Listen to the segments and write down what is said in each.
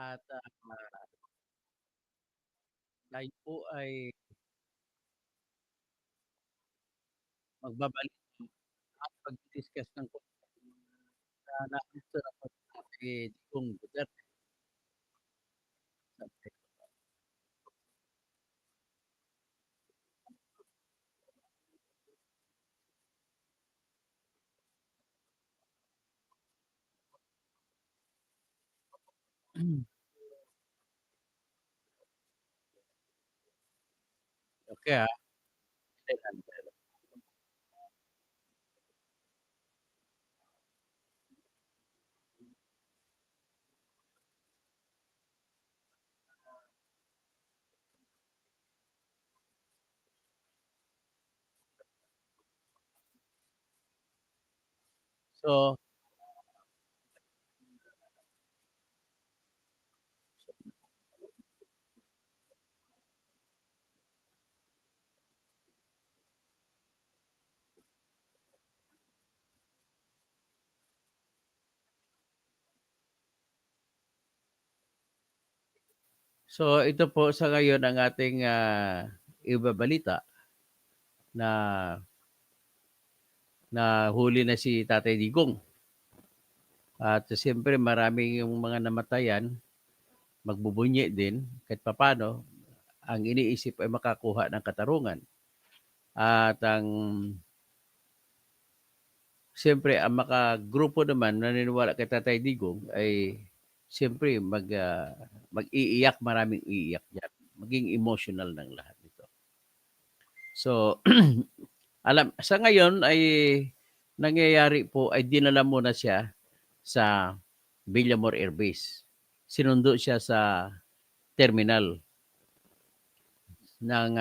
At tayo po ay magbabalik at pag-discuss ng sa nais na si Digong Duterte. Okay, So, ito po sa ngayon ang ating ibabalita na huli na si Tatay Digong. At siyempre maraming yung mga namatayan, magbubunyi din kahit papano ang iniisip ay makakuha ng katarungan. At ang siyempre ang makagrupo naman naniniwala kay Tatay Digong ay siyempre mag-iiyak, maraming iiyak diyan. Maging emotional ng lahat nito. So, sa ngayon ay nangyayari po ay dinala muna siya sa Villamor Air Base. Sinundo siya sa terminal ng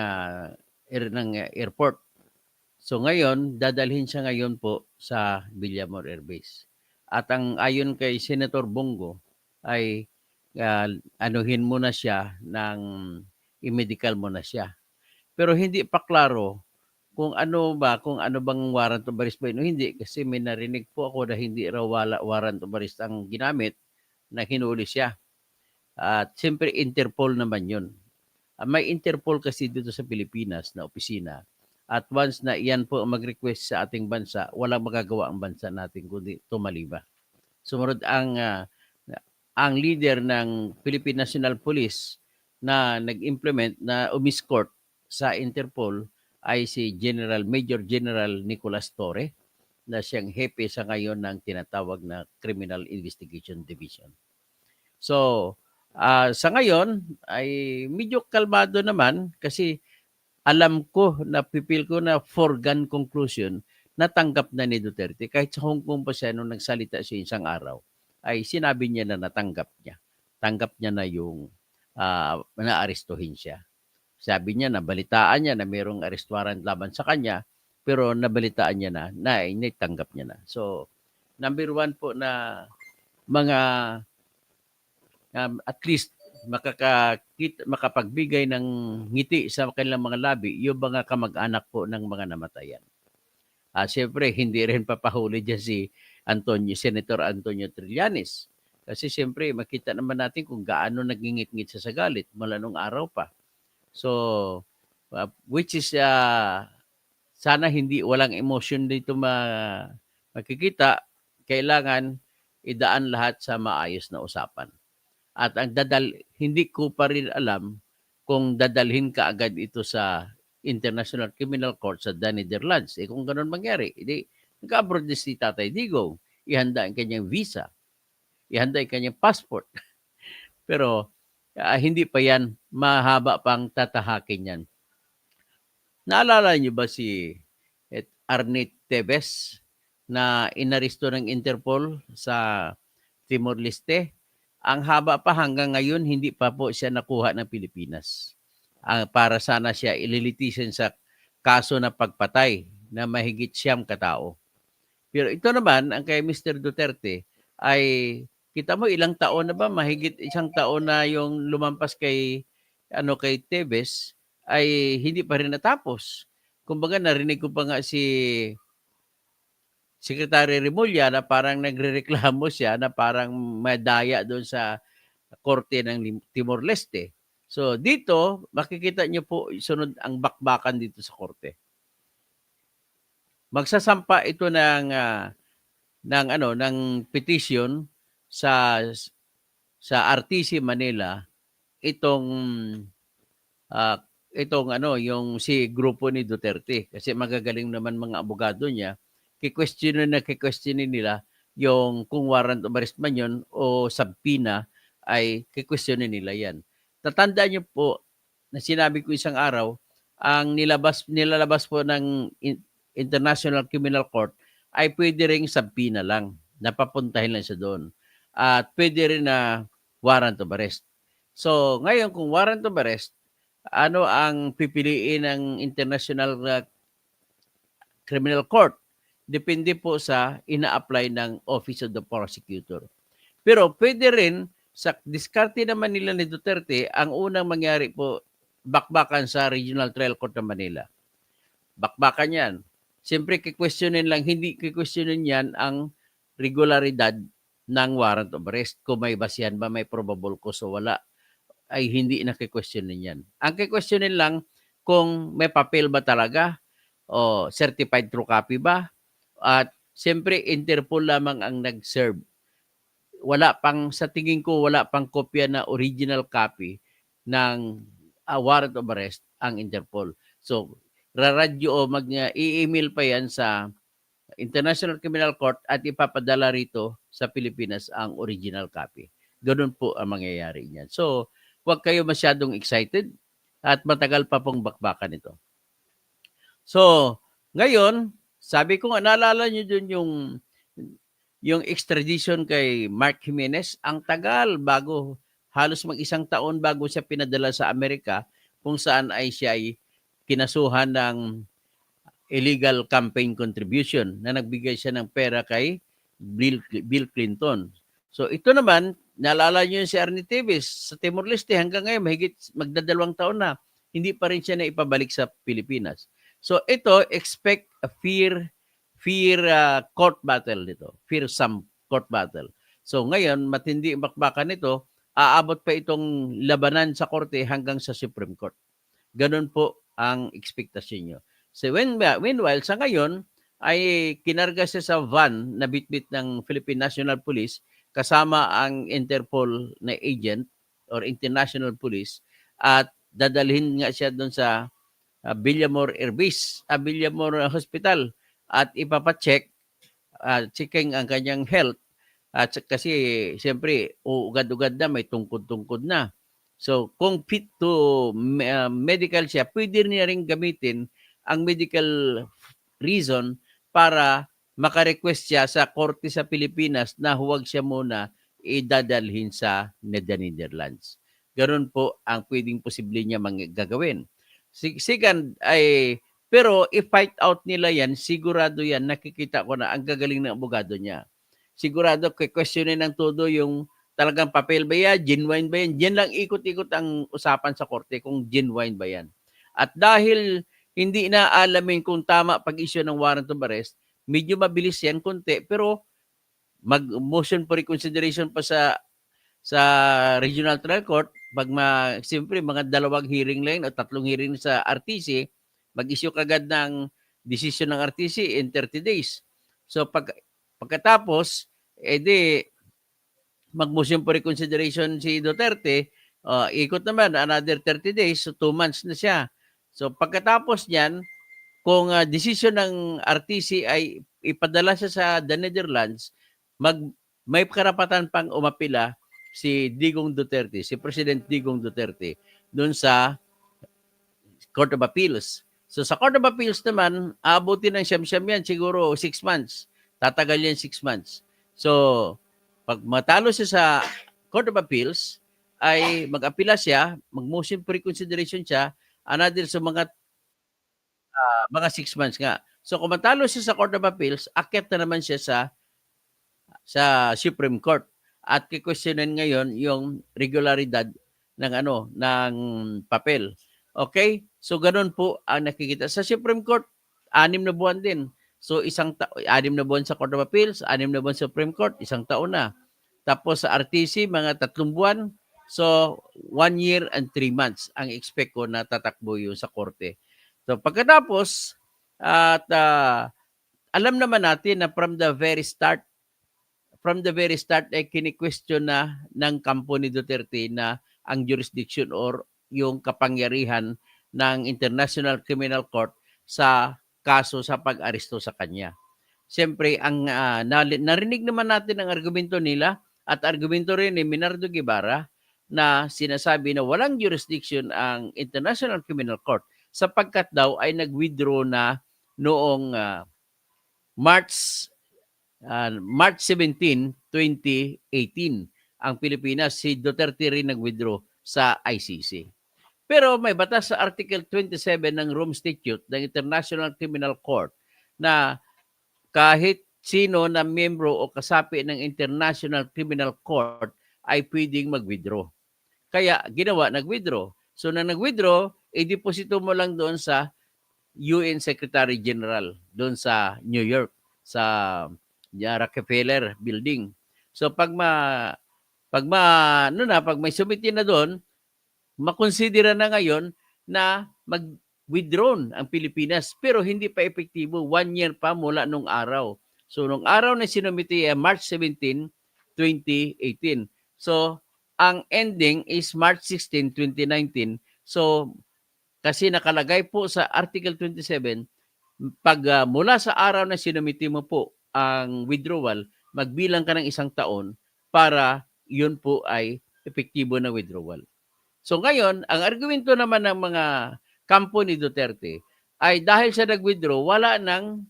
airport. So ngayon, dadalhin siya ngayon po sa Villamor Air Base. At ang ayon kay Senator Bongo ay anuhin muna siya ng i-medical muna siya. Pero hindi pa klaro kung ano bang warrant of arrest ba yun o hindi kasi may narinig po ako na hindi raw warrant of arrest ang ginamit na hinuli siya. At siyempre Interpol naman yun. May Interpol kasi dito sa Pilipinas na opisina. At once na iyan po ang mag-request sa ating bansa, walang magagawa ang bansa natin kundi tumaliba. Sumunod ang leader ng Philippine National Police na nag-implement na umiskort sa Interpol ay si Major General Nicolas Torre na siyang hepe sa ngayon ng tinatawag na Criminal Investigation Division. So, sa ngayon ay medyo kalmado naman kasi alam ko, napipil ko na foregone conclusion natanggap na ni Duterte. Kahit sa Hong Kong pa siya nung nagsalita siya isang araw, ay sinabi niya na natanggap niya. Tanggap niya na yung naarestuhin siya. Sabi niya, nabalitaan niya na mayroong arrest warrant laban sa kanya, pero nabalitaan niya na natanggap niya na. So, number one po na mga at least makapagbigay ng ngiti sa kanilang mga labi yung mga kamag-anak po ng mga namatayan. Siyempre, hindi rin papahuli dyan si Senator Antonio Trillanes. Kasi siyempre, makita naman natin kung gaano nagingit-ngit sa galit mula nung araw pa. So, which is, sana hindi, walang emotion dito makikita. Kailangan idaan lahat sa maayos na usapan. At hindi ko pa rin alam kung dadalhin ka agad ito sa International Criminal Court sa The Netherlands. Kung ganun mangyari, nag-abroad din si Tatay Digong, ihanda ang kanyang visa, ihanda ang kanyang passport. Pero hindi pa yan, mahaba pang tatahakin yan. Naalala niyo ba si Arnett Tevez na inaristo ng Interpol sa Timor-Leste? Ang haba pa hanggang ngayon, hindi pa po siya nakuha ng Pilipinas. Para sana siya ililitisin sa kaso na pagpatay na mahigit 9 katao. Pero ito naman, ang kay Mr. Duterte, ay kita mo ilang taon na ba, mahigit 1 taon na yung lumampas kay Tevez, ay hindi pa rin natapos. Kumbaga narinig ko pa nga si Secretary Remulla na parang nagrereklamo siya na parang madaya doon sa Korte ng Timor-Leste. So dito, makikita niyo po sunod ang bakbakan dito sa korte. Magsasampa ito ng petition sa RTC Manila itong yung si grupo ni Duterte kasi magagaling naman mga abogado niya, kikwestiyonin nila yung kung warrant of arrest man yun o subpoena ay kikwestiyonin nila yan. Tatandaan niyo po na sinabi ko isang araw, ang nilalabas po ng International Criminal Court ay pwede ring subpoena lang, napapuntahin lang siya doon. At pwede rin na warrant of arrest. So ngayon kung warrant of arrest, ano ang pipiliin ng International Criminal Court? Depende po sa ina-apply ng Office of the Prosecutor. Pero pwede rin, sa diskarte naman nila ni Duterte, ang unang mangyari po, bakbakan sa Regional Trial Court ng Manila. Bakbakan yan. Siyempre, kikwestiyonin lang, hindi kikwestiyonin yan ang regularidad ng warrant of arrest. Kung may basihan ba, may probable cause o wala, ay hindi na kikwestiyonin yan. Ang kikwestiyonin lang kung may papel ba talaga o certified true copy ba, at siyempre Interpol lamang ang nag-serve. Sa tingin ko, wala pang kopya na original copy ng warrant of arrest ang Interpol. So, raradyo o i-email pa yan sa International Criminal Court at ipapadala rito sa Pilipinas ang original copy. Ganun po ang mangyayari niyan. So, huwag kayo masyadong excited at matagal pa pong bakbakan ito. So, ngayon, sabi ko nga, naalala nyo dun yung extradition kay Mark Jimenez, ang tagal bago, halos mag-isang taon bago siya pinadala sa Amerika, kung saan ay siya ay kinasuhan ng illegal campaign contribution na nagbigay siya ng pera kay Bill Clinton. So ito naman, naalala nyo si Arnie Teves sa Timor-Leste hanggang ngayon, mahigit magdadalawang taon na, hindi pa rin siya na ipabalik sa Pilipinas. So ito, expect a fear court battle nito. Fearsome court battle. So ngayon, matindi ang bakbakan nito, aabot pa itong labanan sa korte hanggang sa Supreme Court. Ganon po ang expectation nyo. So meanwhile, sa ngayon, ay kinarga siya sa van na bitbit ng Philippine National Police kasama ang Interpol na agent or International Police at dadalhin nga siya doon sa Villamor Air Base, Villamor Hospital at ipapacheck, checking ang kanyang health. At kasi siyempre, ugad-ugad na, may tungkod-tungkod na. So kung fit to medical siya, pwede niya rin gamitin ang medical reason para makarequest siya sa korte sa Pilipinas na huwag siya muna idadalhin sa Netherlands. Ganon po ang pwedeng posible niya gagawin. Second ay, pero i-fight out nila yan, sigurado yan, nakikita ko na ang gagaling ng abogado niya. Sigurado, questionin ng todo yung talagang papel ba yan, genuine ba yan, yan lang ikot-ikot ang usapan sa korte kung genuine ba yan. At dahil hindi na alamin kung tama pag-issue ng warrant of arrest, medyo mabilis yan konti, pero mag-motion for reconsideration pa sa Regional Trial Court, siyempre mga 2 hearing lang o 3 hearing sa RTC, mag-issue kagad ng decision ng RTC in 30 days. So pagkatapos, mag-motion for reconsideration si Duterte, ikot naman another 30 days, so 2 months na siya. So pagkatapos niyan, kung decision ng RTC ay ipadala siya sa the Netherlands, may karapatan pang umapila si Digong Duterte, si President Digong Duterte, doon sa Court of Appeals. So sa Court of Appeals naman, aabutin ng siyam-siyam yan, siguro 6 months. Tatagal yan 6 months. So, pag matalo siya sa Court of Appeals, ay mag-apila siya, mag-motion for reconsideration siya, another sa mga 6 months nga. So, kung matalo siya sa Court of Appeals, akyat na naman siya sa Supreme Court. At kikwestiyonin ngayon yung regularidad ng papel. Okay? So ganun po ang nakikita sa Supreme Court, 6 na buwan din. So 6 na buwan sa Court of Appeals, 6 na buwan sa Supreme Court, 1 taon na. Tapos sa RTC, mga 3 buwan. So, 1 year and 3 months ang expect ko na tatakbo yung sa korte. So, pagkatapos, at alam naman natin na from the very start ay kini-question na ng kampo ni Duterte na ang jurisdiction or yung kapangyarihan ng International Criminal Court sa kaso sa pag-aresto sa kanya. Siyempre, ang narinig naman natin ang argumento nila at argumento rin ni Minardo Guevara na sinasabi na walang jurisdiction ang International Criminal Court sapagkat daw ay nag-withdraw na noong March 17, 2018 ang Pilipinas. Si Duterte rin nag-withdraw sa ICC. Pero may batas sa Article 27 ng Rome Statute ng International Criminal Court na kahit sino na miyembro o kasapi ng International Criminal Court ay pwedeng mag-withdraw. Kaya ginawa, nag-withdraw. So na nag-withdraw, i-deposito mo lang doon sa UN Secretary General, doon sa New York, sa Rockefeller Building. So pag may sumitin na doon, makonsidera na ngayon na mag-withdrawn ang Pilipinas pero hindi pa epektibo, 1 year pa mula nung araw. So nung araw na sinumiti ay March 17, 2018. So ang ending is March 16, 2019. So kasi nakalagay po sa Article 27, pag mula sa araw na sinumiti mo po ang withdrawal, magbilang ka ng 1 taon para yun po ay epektibo na withdrawal. So ngayon, ang argumento naman ng mga kampo ni Duterte ay dahil sa nag-withdraw, wala nang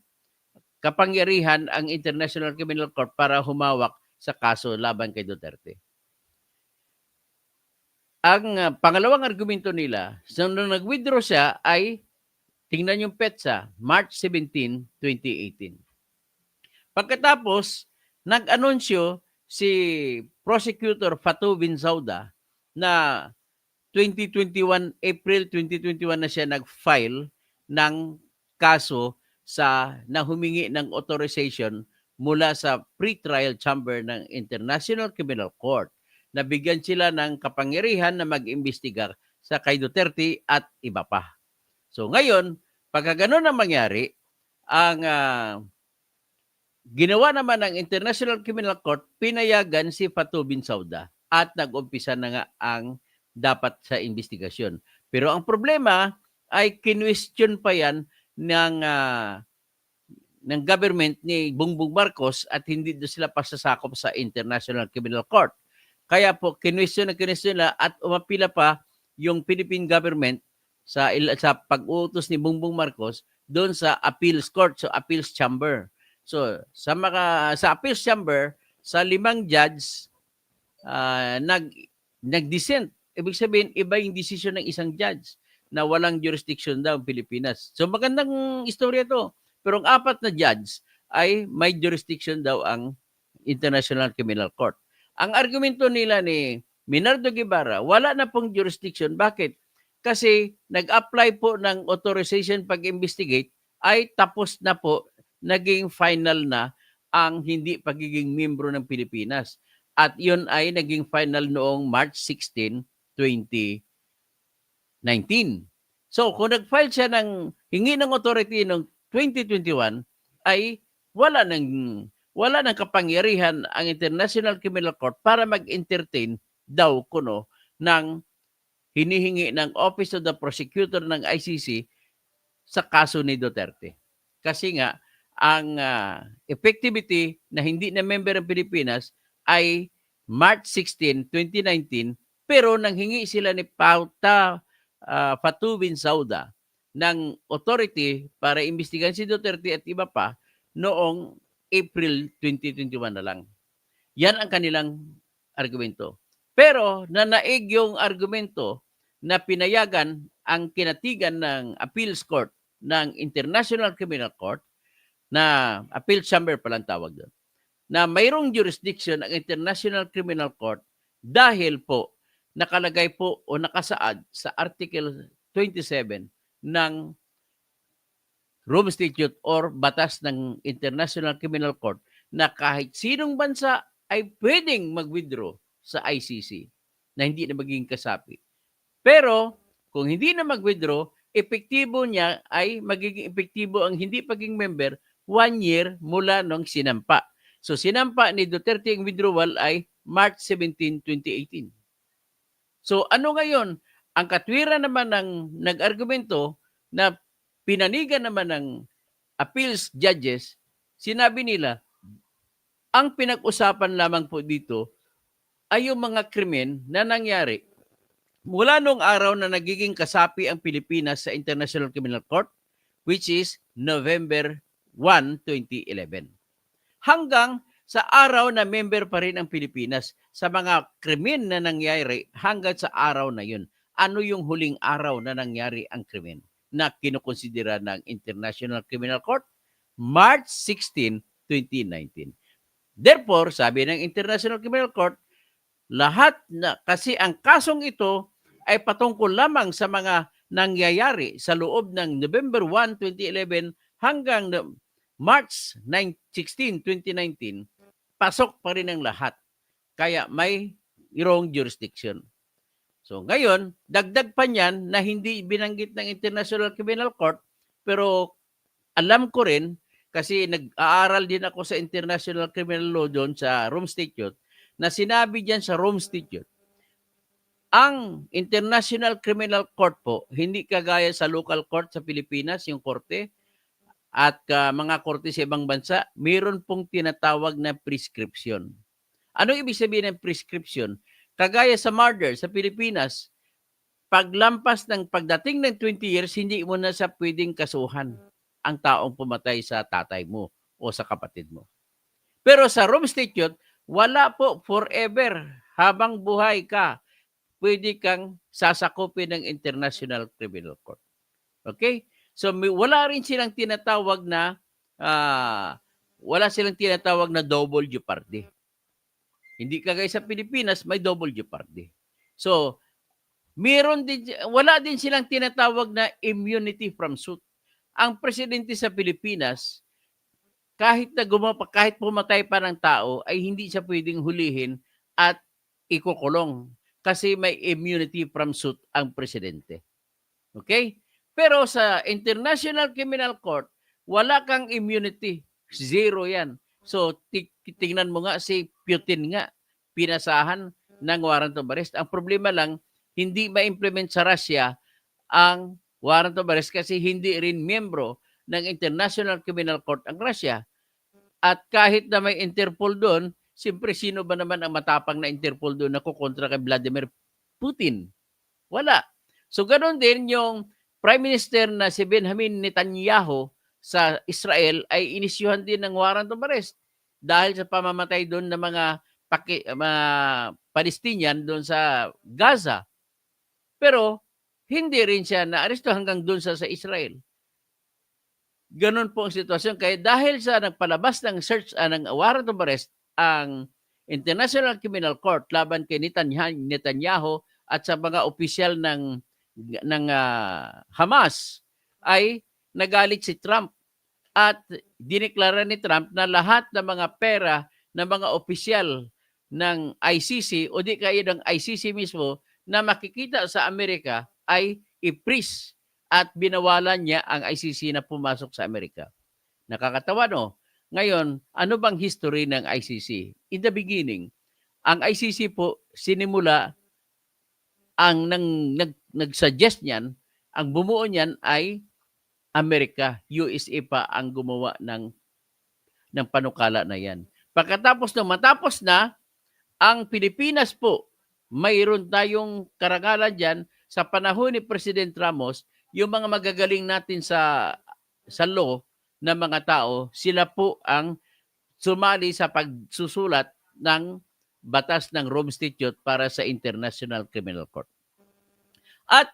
kapangyarihan ang International Criminal Court para humawak sa kaso laban kay Duterte. Ang pangalawang argumento nila, nung nag-withdraw siya ay, tingnan yung petsa, March 17, 2018. Pagkatapos, nag-anunsyo si Prosecutor Fatou Bensouda na April 2021 na siya nag-file ng kaso na humingi ng authorization mula sa pre-trial chamber ng International Criminal Court. Nabigyan sila ng kapangyarihan na mag-imbestiga sa kay Duterte at iba pa. So ngayon, pagka gano'n ang mangyari, ang ginawa naman ng International Criminal Court, pinayagan si Fatou Bensouda at nag-umpisa na nga ang dapat sa investigasyon. Pero ang problema ay kinwestiyon pa yan ng government ni Bongbong Marcos at hindi doon sila pasasakop sa International Criminal Court. Kaya po kinwestiyon nila at umapila pa yung Philippine government sa pag-uutos ni Bongbong Marcos doon sa appeals court, so appeals chamber. So sa appeals chamber, sa 5 judge nag-dissent. Ibig sabihin, iba yung decision ng isang judge na walang jurisdiction daw ang Pilipinas. So magandang istorya to. Pero ang 4 na judge ay may jurisdiction daw ang International Criminal Court. Ang argumento nila ni Minardo Guevara, wala na pong jurisdiction. Bakit? Kasi nag-apply po ng authorization pag-investigate ay tapos na po, naging final na ang hindi pagiging miyembro ng Pilipinas. At yun ay naging final noong March 16, 2019. So kung nag-file siya ng hingi ng authority noong 2021 ay wala nang kapangyarihan ang International Criminal Court para mag-entertain daw kuno ng hinihingi ng Office of the Prosecutor ng ICC sa kaso ni Duterte. Kasi nga ang effectivity na hindi na member ng Pilipinas ay March 16, 2019, pero nanghingi sila ni Fatou Bensouda ng authority para imbestigahan si Duterte at iba pa noong April 2021 na lang. Yan ang kanilang argumento. Pero nanaig yung argumento na pinayagan ang kinatigan ng appeals court ng International Criminal Court, na appeal chamber palang tawag doon, na mayroong jurisdiction ang International Criminal Court dahil po nakalagay po o nakasaad sa Article 27 ng Rome Statute or batas ng International Criminal Court na kahit sinong bansa ay pwedeng mag-withdraw sa ICC na hindi na magiging kasapi. Pero kung hindi na mag-withdraw, epektibo niya ay magiging epektibo ang hindi pagiging member 1 year mula nung sinampa. So sinampa ni Duterte ang withdrawal ay March 17, 2018. So ano ngayon? Ang katwiran naman ng nag-argumento na pinanigan naman ng appeals judges, sinabi nila, ang pinag-usapan lamang po dito ay yung mga krimen na nangyari mula nung araw na nagiging kasapi ang Pilipinas sa International Criminal Court, which is November 1, 2011. Hanggang sa araw na member pa rin ang Pilipinas sa mga krimen na nangyari hanggang sa araw na yun. Ano yung huling araw na nangyari ang krimen na kinukonsidera ng International Criminal Court? March 16, 2019. Therefore, sabi ng International Criminal Court, lahat na kasi ang kasong ito ay patungkol lamang sa mga nangyayari sa loob ng November 1, 2011 hanggang March 16, 2019, pasok pa rin ang lahat. Kaya may wrong jurisdiction. So ngayon, dagdag pa niyan na hindi binanggit ng International Criminal Court, pero alam ko rin, kasi nag-aaral din ako sa International Criminal Law doon sa Rome Statute, na sinabi diyan sa Rome Statute, ang International Criminal Court po, hindi kagaya sa local court sa Pilipinas, yung korte, at mga korte sa ibang bansa, mayroon pong tinatawag na prescription. Ano ibig sabihin ng prescription? Kagaya sa murder sa Pilipinas, pagdating ng 20 years, hindi mo na sa pwedeng kasuhan ang taong pumatay sa tatay mo o sa kapatid mo. Pero sa Rome Statute, wala po forever. Habang buhay ka, pwede kang sasakupin ng International Criminal Court. Okay? So wala rin silang tinatawag na double jeopardy. Hindi kagaya sa Pilipinas, may double jeopardy. So wala din silang tinatawag na immunity from suit. Ang presidente sa Pilipinas, kahit pumatay pa ng tao, ay hindi siya pwedeng hulihin at ikukulong kasi may immunity from suit ang presidente. Okay? Pero sa International Criminal Court, wala kang immunity. Zero yan. So, tingnan mo nga si Putin nga, pinasahan ng warrant of arrest. Ang problema lang, hindi ma-implement sa Russia ang warrant of arrest kasi hindi rin miyembro ng International Criminal Court ang Russia. At kahit na may Interpol doon, siyempre sino ba naman ang matapang na Interpol doon na kukontra kay Vladimir Putin? Wala. So ganoon din yung Prime Minister na si Benjamin Netanyahu sa Israel ay inisyuhan din ng warrant of arrest dahil sa pamamatay doon ng mga Palestinian doon sa Gaza. Pero hindi rin siya na-aresto hanggang doon sa Israel. Ganon po ang sitwasyon. Kaya dahil sa nagpalabas ng ng warrant of arrest ang International Criminal Court laban kay Netanyahu at sa mga opisyal ng Hamas, ay nagalit si Trump at dineklara ni Trump na lahat ng mga pera ng mga opisyal ng ICC o di kaya ng ICC mismo na makikita sa Amerika ay i-freeze at binawalan niya ang ICC na pumasok sa Amerika. Nakakatawa, no? Ngayon, ano bang history ng ICC? In the beginning, ang ICC po sinimula ang nag-suggest niyan, ang bumuo niyan ay Amerika, USA pa ang gumawa ng panukala na yan. Pagkatapos matapos na, ang Pilipinas po, mayroon tayong karangalan dyan sa panahon ni President Ramos, yung mga magagaling natin sa law ng mga tao, sila po ang sumali sa pagsusulat ng batas ng Rome Statute para sa International Criminal Court. At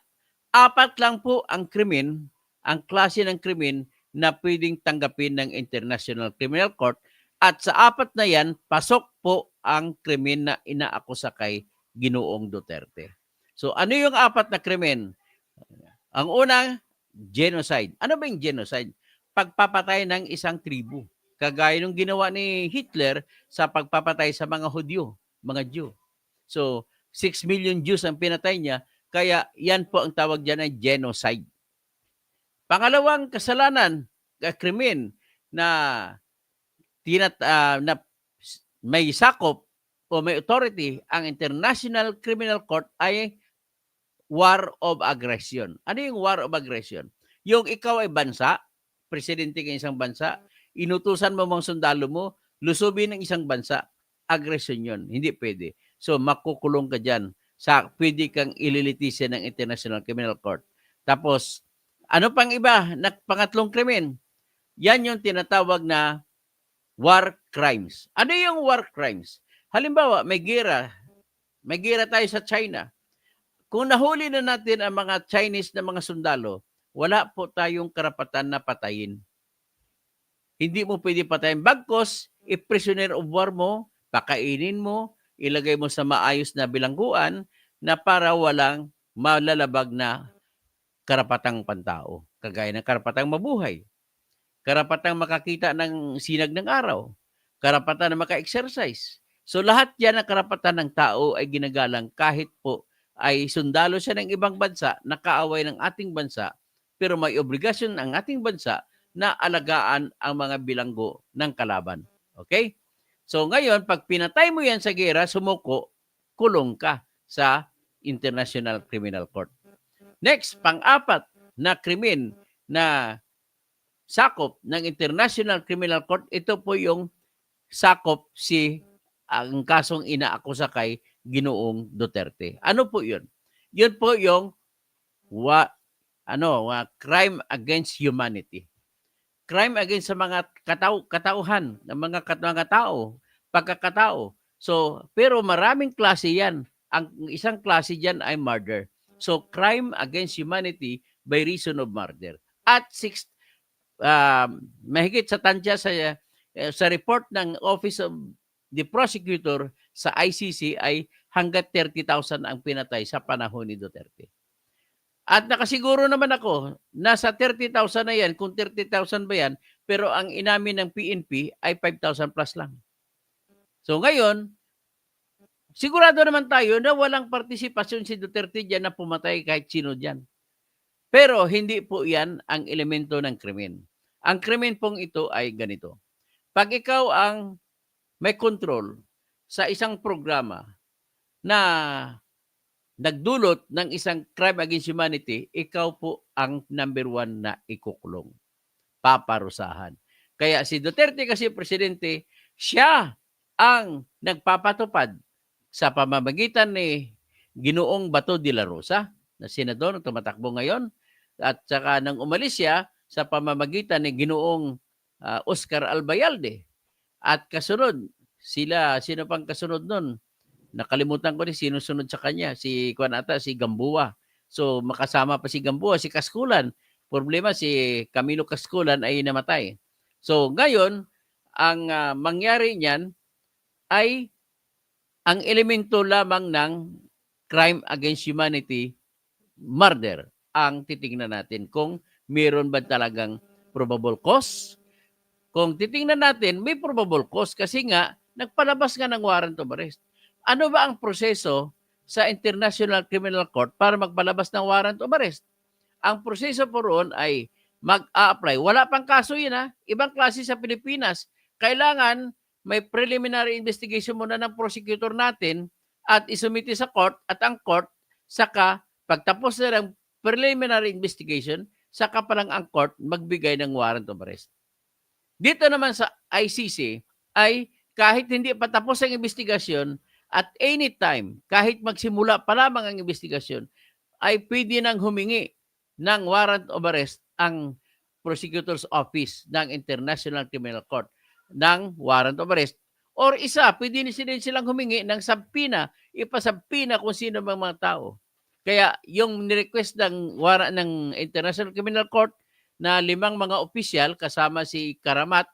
4 lang po ang krimen, ang klase ng krimen na pwedeng tanggapin ng International Criminal Court. At sa 4 na yan, pasok po ang krimen na inaakusa kay Ginoong Duterte. So ano yung 4 na krimen? Ang unang, genocide. Ano ba yung genocide? Pagpapatay ng isang tribu. kagaya nung ginawa ni Hitler sa pagpapatay sa mga Hudyo, mga Jew. So, 6 million Jews ang pinatay niya, kaya yan po ang tawag diyan ay genocide. Pangalawang kasalanan, krimen na na may sakop o may authority ang International Criminal Court ay war of aggression. Ano yung war of aggression? Yung ikaw ay bansa, presidente ng isang bansa, inutusan mo mga sundalo mo, lusubin ng isang bansa, aggression yun. Hindi pwede. So, makukulong ka dyan. Pwede kang ililitisin ng International Criminal Court. Tapos, ano pang iba na pangatlong krimen? Yan yung tinatawag na war crimes. Ano yung war crimes? Halimbawa, may gera tayo sa China. Kung nahuli na natin ang mga Chinese na mga sundalo, wala po tayong karapatan na patayin. Hindi mo pwede patayin. Bagkos, i-prisoner of war mo, pakainin mo, ilagay mo sa maayos na bilangguan na para walang malalabag na karapatang pantao. Kagaya ng karapatang mabuhay, karapatang makakita ng sinag ng araw, karapatan na maka-exercise. So lahat yan ang karapatan ng tao ay ginagalang kahit po ay sundalo siya ng ibang bansa, nakaaway ng ating bansa, pero may obligasyon ang ating bansa na alagaan ang mga bilanggo ng kalaban. Okay? So ngayon, pag pinatay mo yan sa gera, sumuko, kulong ka sa International Criminal Court. Next, pang-apat na krimen na sakop ng International Criminal Court, ito po yung sakop ang kasong inaakusa kay Ginoong Duterte. Ano po 'yun? 'Yun po yung crime against humanity. Crime against sa mga katauhan, ng mga tao, pagkakatao. So, pero maraming klase 'yan. Ang isang klase diyan ay murder. So, crime against humanity by reason of murder. At mahigit sa tansya sa report ng Office of the Prosecutor sa ICC ay hanggat 30,000 ang pinatay sa panahon ni Duterte. At nakasiguro naman ako, nasa 30,000 na yan, kung 30,000 ba yan, pero ang inamin ng PNP ay 5,000 plus lang. So ngayon, sigurado naman tayo na walang partisipasyon si Duterte dyan na pumatay kahit sino dyan. Pero hindi po yan ang elemento ng krimen. Ang krimen pong ito ay ganito. Pag ikaw ang may control sa isang programa na nagdulot ng isang crime against humanity, ikaw po ang number 1 na ikukulong, paparusahan. Kaya si Duterte kasi presidente, siya ang nagpapatupad sa pamamagitan ni Ginoong Bato de la Rosa, na senador, tumatakbo ngayon, at saka nang umalis siya sa pamamagitan ni Ginoong Oscar Albayalde. At kasunod, sino pang kasunod nun? Nakalimutan ko rin sino sunod sa kanya. Si Gamboa. So makasama pa si Gamboa, si Kaskulan. Problema si Camilo Kaskulan ay namatay. So ngayon, ang mangyari niyan ay ang elemento lamang ng crime against humanity, murder, ang titingnan natin kung meron ba talagang probable cause. Kung titingnan natin, may probable cause kasi nga nagpalabas nga ng warrant of arrest. Ano ba ang proseso sa International Criminal Court para magpalabas ng warrant of arrest? Ang proseso po roon ay mag-a-apply. Wala pang kaso yun ha. Ibang klase sa Pilipinas. Kailangan may preliminary investigation muna ng prosecutor natin at isumiti sa court at ang court saka pagtapos na ng preliminary investigation, saka pa lang ang court magbigay ng warrant of arrest. Dito naman sa ICC ay kahit hindi pa tapos ang investigasyon, at any time, kahit magsimula pa lamang ang investigasyon, ay pwede nang humingi ng warrant of arrest ang Prosecutor's Office ng International Criminal Court ng warrant of arrest. Or pwede din silang humingi ng subpoena, ipasubpoena kung sino mang mga tao. Kaya yung nirequest ng International Criminal Court na 5 mga opisyal kasama si Karamat,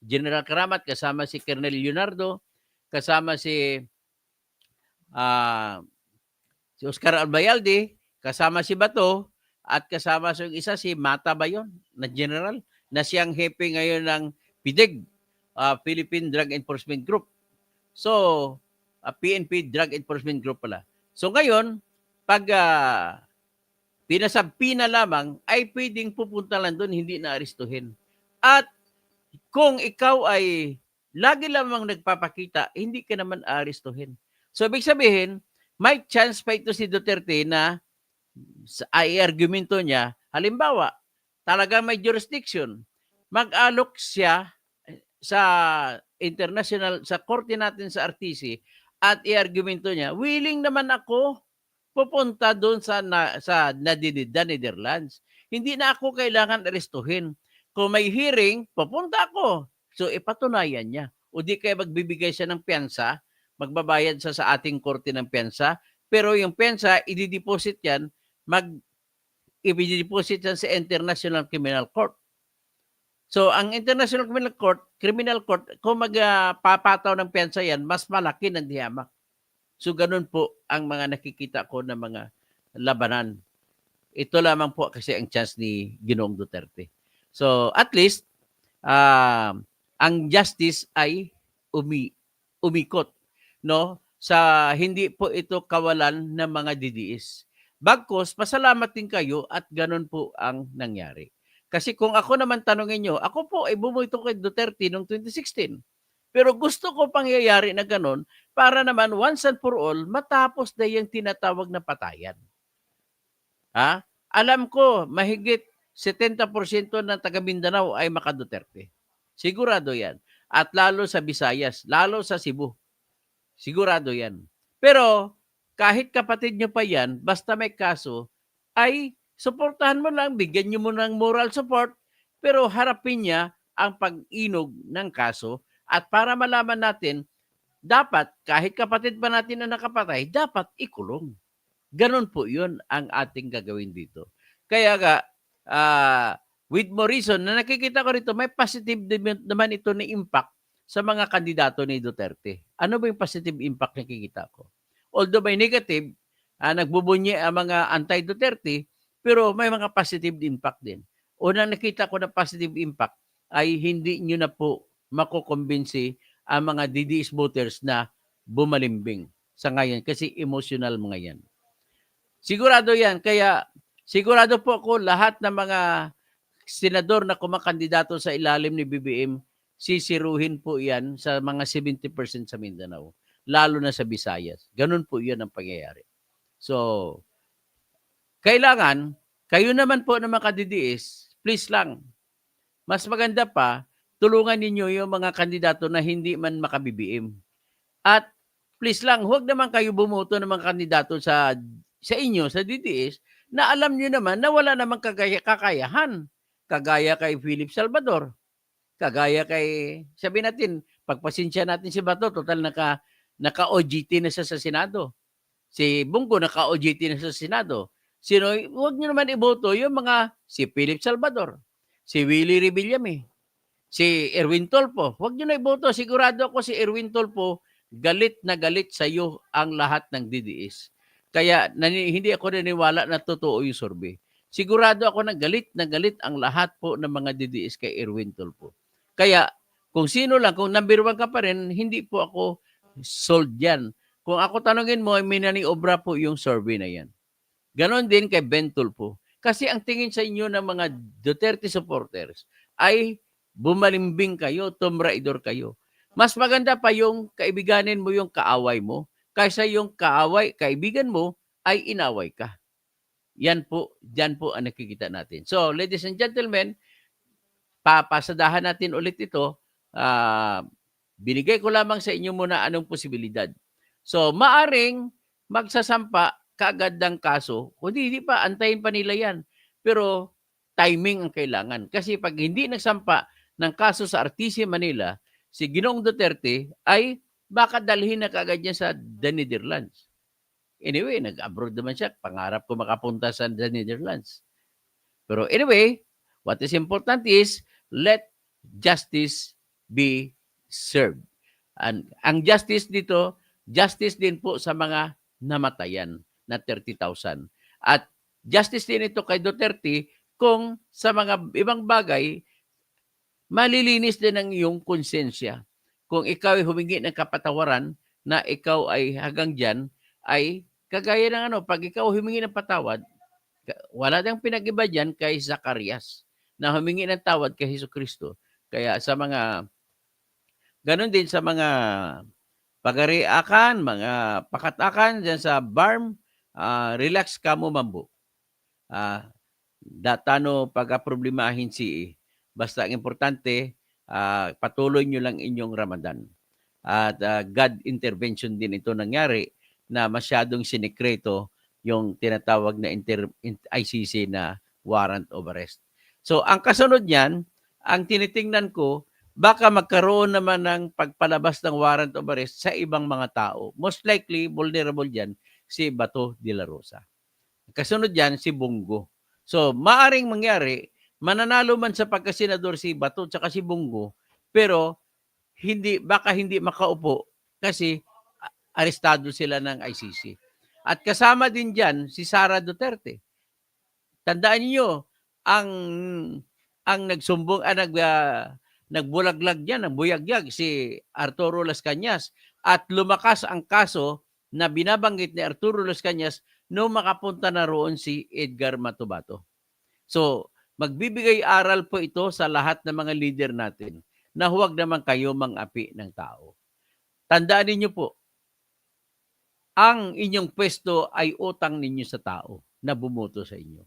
General Karamat, kasama si Colonel Leonardo, kasama si Oscar Albayalde, kasama si Bato, at kasama sa isa si Mata ba yun, na general, na siyang hepe ngayon ng PIDEG, Philippine Drug Enforcement Group. So, PNP Drug Enforcement Group pala. So ngayon, pag pinasabpi na lamang, ay pwedeng pupunta lang doon, hindi na aristuhin. At kung ikaw ay lagi lamang nagpapakita, hindi ka naman aristuhin. So, ibig sabihin, may chance pa ito si Duterte na ay argumento niya, halimbawa, talaga may jurisdiction, mag-alok siya sa international, sa korte natin sa RTC at i-argumento niya, willing naman ako pupunta doon sa Netherlands. Hindi na ako kailangan arestuhin. Kung may hearing, pupunta ako. So ipatunayan niya. O di kaya magbibigay siya ng piyansa, magbabayad siya sa ating korte ng piyansa, pero yung piyansa, i-deposit yan, i-deposit yan sa International Criminal Court. So ang International Criminal Court, kung magpapataw ng piyansa yan, mas malaki ng dihamak. So ganun po ang mga nakikita ko na mga labanan. Ito lamang po kasi ang chance ni Ginoong Duterte. So at least ang justice ay umikot, no, sa hindi po ito kawalan ng mga DDS. Bagkus, pasalamat din kayo at ganun po ang nangyari. Kasi kung ako naman tanongin nyo, ako po ay bumuto kay Duterte noong 2016. Pero gusto ko pangyayari na ganun para naman once and for all matapos na yung tinatawag na patayan. Alam ko mahigit 70% ng taga Mindanao ay maka-Duterte. Sigurado yan. At lalo sa Visayas, lalo sa Cebu. Sigurado yan. Pero kahit kapatid nyo pa yan, basta may kaso, ay suportahan mo lang, bigyan nyo mo ng moral support, pero harapin niya ang pag-inog ng kaso. At para malaman natin, dapat kahit kapatid pa natin na nakapatay, dapat ikulong. Ganon po yun ang ating gagawin dito. Kaya nga, with more reason, na nakikita ko rito, may positive naman ito na impact sa mga kandidato ni Duterte. Ano ba yung positive impact na nakikita ko? Although may negative, nagbubunyi ang mga anti-Duterte, pero may mga positive impact din. Unang nakita ko na positive impact ay hindi nyo na po makukumbinsi ang mga DDS voters na bumalimbing sa ngayon kasi emotional mga yan. Sigurado yan. Kaya sigurado po ako lahat ng mga senador na kumakandidato sa ilalim ni BBM, sisiruhin po yan sa mga 70% sa Mindanao, lalo na sa Visayas. Ganun po yan ang pangyayari. So, kailangan, kayo naman po na mga DDS, please lang, mas maganda pa, tulungan ninyo yung mga kandidato na hindi man maka-BBM. At please lang, huwag naman kayo bumoto ng mga kandidato sa inyo, sa DDS, na alam nyo naman na wala namang kakayahan. Kagaya kay Philip Salvador. Kagaya kay, sabi natin, pagpasensya natin si Bato, total naka-OJT na siya sa Senado. Si Bungo naka-OJT na siya sa Senado. Sino, huwag nyo naman iboto yung mga si Philip Salvador, si Willie Revillame, si Erwin Tolpo. Huwag nyo na iboto. Sigurado ako si Erwin Tolpo, galit na galit sa iyo ang lahat ng DDS. Kaya hindi ako naniniwala na totoo yung survey. Sigurado ako na galit ang lahat po ng mga DDS kay Erwin Tolpo. Kaya kung sino lang, kung number 1 ka pa rin, hindi po ako sold yan. Kung ako tanongin mo, may naniobra po yung survey na yan. Ganon din kay Ben Tolpo. Kasi ang tingin sa inyo ng mga Duterte supporters ay bumalimbing kayo, tumraidor kayo. Mas maganda pa yung kaibiganin mo yung kaaway mo kaysa yung kaibigan mo ay inaway ka. Yan po, diyan po ang nakikita natin. So, ladies and gentlemen, papasadahan natin ulit ito. Binigay ko lamang sa inyo muna anong posibilidad. So, maaring magsasampa kaagad ng kaso, kundi hindi pa, antayin pa nila yan. Pero timing ang kailangan. Kasi pag hindi nagsampa ng kaso sa RTC Manila, si Ginoong Duterte ay baka dalhin na kaagad niya sa the Netherlands. Anyway, nag-abroad naman siya. Pangarap ko makapunta sa the Netherlands. Pero anyway, what is important is let justice be served. Ang justice dito, justice din po sa mga namatayan na 30,000. At justice din ito kay Duterte kung sa mga ibang bagay malilinis din ang iyong konsensya. Kung ikaw ay humingi ng kapatawaran na ikaw ay hanggang diyan ay kagaya ng pag ikaw humingi ng patawad, wala dang pinag-iba diyan kay Zacarias na humingi ng tawad kay Hesukristo. Kaya sa mga gano'n din sa mga pagariakan, mga pakatakan diyan sa BARM, relax ka mo mambo. Tano pagkaproblemahin si basta ang importante, patuloy nyo lang inyong Ramadan. At God intervention din ito nangyari na masyadong sinikreto yung tinatawag na ICC na warrant of arrest. So ang kasunod niyan, ang tinitingnan ko, baka magkaroon naman ng pagpalabas ng warrant of arrest sa ibang mga tao. Most likely, vulnerable dyan, si Bato de la Rosa. Kasunod dyan, si Bongo. So, maaring mangyari, mananalo man sa pagkasenador si Bato at si Bongo, pero baka hindi makaupo kasi arestado sila ng ICC. At kasama din dyan si Sara Duterte. Tandaan niyo ang nagsumbong, nagbulaglag niya, nagbuyagyag si Arturo Las Cañas at lumakas ang kaso na binabanggit ni Arturo Las Cañas nung makapunta na roon si Edgar Matubato. So, magbibigay aral po ito sa lahat ng mga leader natin na huwag naman kayo mang-api ng tao. Tandaan niyo po, ang inyong pwesto ay utang ninyo sa tao na bumoto sa inyo.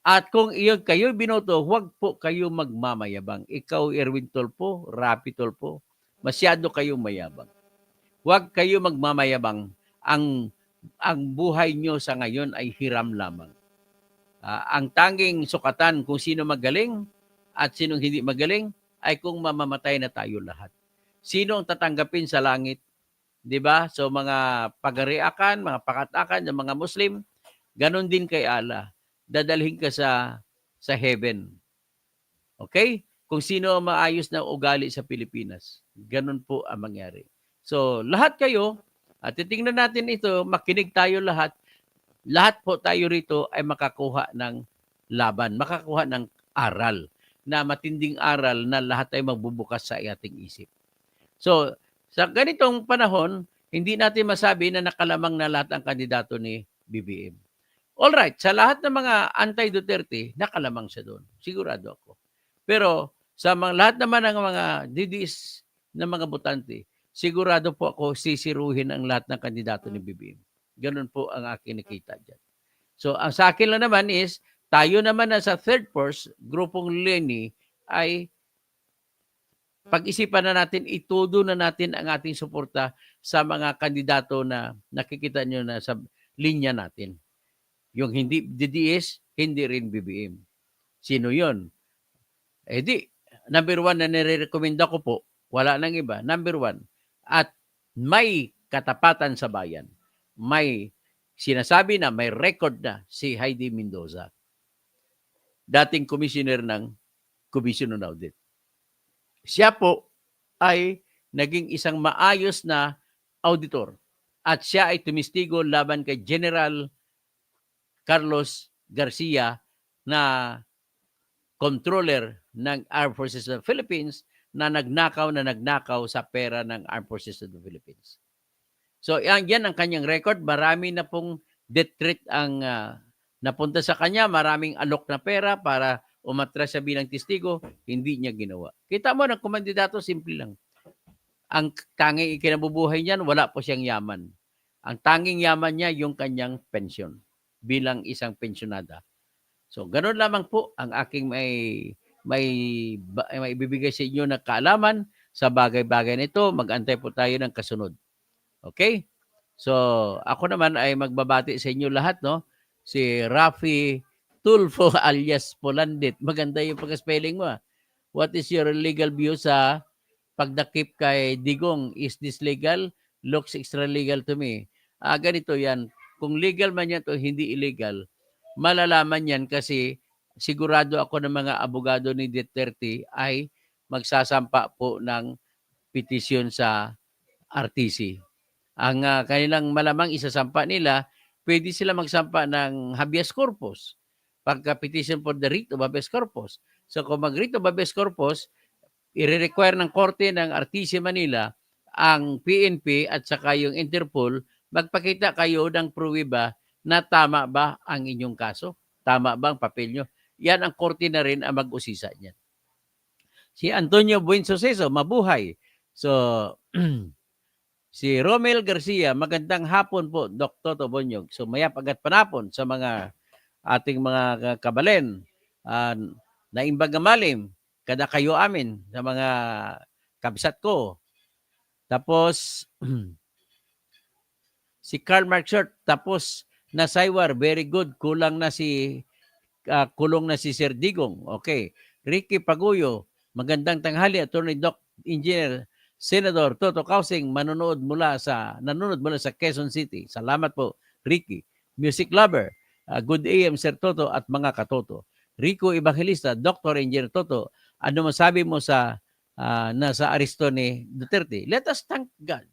At kung kayo binoto, huwag po kayo magmamayabang. Ikaw, Erwin Tulfo, Rapi Tulfo, masyado kayong mayabang. Huwag kayo magmamayabang. Ang buhay nyo sa ngayon ay hiram lamang. Ang tanging sukatan kung sino magaling at sinong hindi magaling ay kung mamamatay na tayo lahat. Sino ang tatanggapin sa langit? 'Di ba? So mga pagariakan, mga pakatakan ng mga Muslim, ganon din kay Allah. Dadalhin ka sa heaven. Okay? Kung sino ang maayos na ugali sa Pilipinas. Ganon po ang mangyari. So lahat kayo, at titingnan natin ito, makinig tayo lahat. Lahat po tayo rito ay makakuha ng laban, makakuha ng aral, na matinding aral na lahat ay magbubukas sa ating isip. So, sa ganitong panahon, hindi natin masabi na nakalamang na lahat ang kandidato ni BBM. Alright, sa lahat ng mga anti-Duterte, nakalamang siya doon. Sigurado ako. Pero sa lahat naman ng mga DDS na mga botante, sigurado po ako sisiruhin ang lahat ng kandidato ni BBM. Ganun po ang aking nakita dyan. So, ang sa akin lang naman is, tayo naman na sa third force, grupong Lenny, ay pag-isipan na natin, itudo na natin ang ating suporta sa mga kandidato na nakikita nyo na sa linya natin. Yung hindi DDS, hindi rin BBM. Sino yon? Number one na nire-recommenda ko po, wala nang iba, number one, at may katapatan sa bayan. May sinasabi na, may record na si Heidi Mendoza. Dating commissioner ng Commission on Audit. Siya po ay naging isang maayos na auditor. At siya ay tumistigo laban kay General Carlos Garcia na controller ng Armed Forces of the Philippines na nagnakaw sa pera ng Armed Forces of the Philippines. So yan ang kanyang record. Marami na pong death threat ang napunta sa kanya. Maraming alok na pera para umatras siya bilang testigo. Hindi niya ginawa. Kita mo, ng kumandidato, simple lang. Ang tanging ikinabubuhay niyan, wala po siyang yaman. Ang tanging yaman niya, yung kanyang pensyon bilang isang pensionada. So, ganun lamang po ang aking may ibibigay sa inyo na kaalaman sa bagay-bagay nito. Mag-antay po tayo ng kasunod. Okay? So, ako naman ay magbabati sa inyo lahat, no? Si Rafi Tulfo alias Polandit. Maganda yung pag-spelling mo. What is your legal view sa pagdakip kay Digong? Is this legal? Looks extra legal to me. Ganito yan. Kung legal man yan o hindi illegal, malalaman yan kasi sigurado ako ng mga abogado ni Duterte ay magsasampa po ng petisyon sa RTC. Ang kanilang malamang isasampa nila, pwede sila magsampa ng habeas corpus. Pagka petition for the writ of habeas corpus. So kung mag-writ of habeas corpus, i-require ng korte ng RTC Manila ang PNP at saka yung Interpol, magpakita kayo ng pruweba na tama ba ang inyong kaso? Tama ba ang papel nyo? Yan ang korte na rin ang mag-usisa niyan. Si Antonio Buensoseso, mabuhay. So, si Romel Garcia, magandang hapon po, Dr. Toto Bonyog. So, mayap agad panapon sa mga ating mga kabalen. Naimbag na malim, kada kayo amin sa mga kabsat ko. Tapos, si Karl Marx Short, tapos na Saywar, very good. Kulong na si Sir Digong. Okay. Ricky Paguyo, magandang tanghali, Attorney Doc, Engineer, Senador Toto Kausing, nanonood mula sa Quezon City. Salamat po, Ricky. Music Lover, good AM, Sir Toto at mga katoto. Rico Evangelista, Dr. Engineer Toto, ano masabi mo sa nasa aresto ni Duterte? Let us thank God.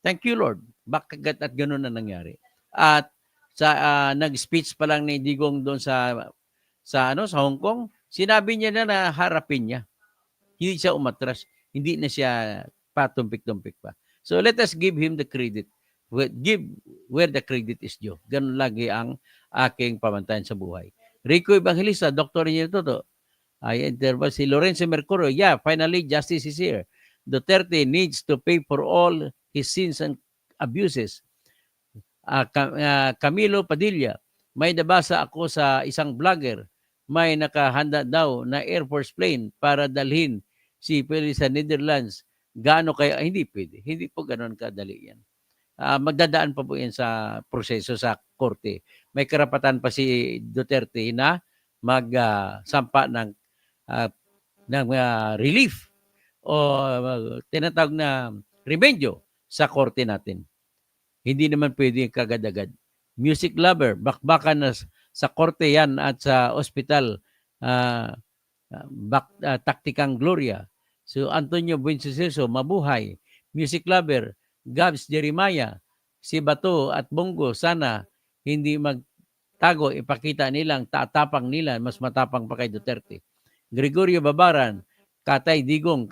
Thank you, Lord. Bakit at gano'n na nangyari? At sa nag-speech pa lang ni Digong doon sa Hong Kong, sinabi niya na harapin niya. Hindi siya umatras, hindi na siya patumpik-tumpik pa. So let us give him the credit. Give where the credit is due. Ganun lagi ang aking pamantayan sa buhay. Rico Evangelista, Dr. Engineer Toto, si Lorenzo Mercurio, yeah, finally justice is here. Duterte needs to pay for all his sins and abuses. Camilo Padilla, may nabasa ako sa isang vlogger, may nakahanda daw na Air Force plane para dalhin si Pili sa Netherlands. Gaano kaya? Hindi pwede. Hindi po ganoon kadali yan. Magdadaan pa po yan sa proseso sa korte. May karapatan pa si Duterte na magsampa ng relief o tinatawag na remedyo sa korte natin. Hindi naman pwede kagad-agad. Music Lover, bakbakan na sa korte yan at sa ospital, Taktikang Gloria. So Antonio Buensoseso, mabuhay. Music Lover, Gabs Jeremiah, si Bato at Bongo, sana hindi magtago, ipakita nilang tatapang nila, mas matapang pa kay Duterte. Gregorio Babaran, Katay Digong.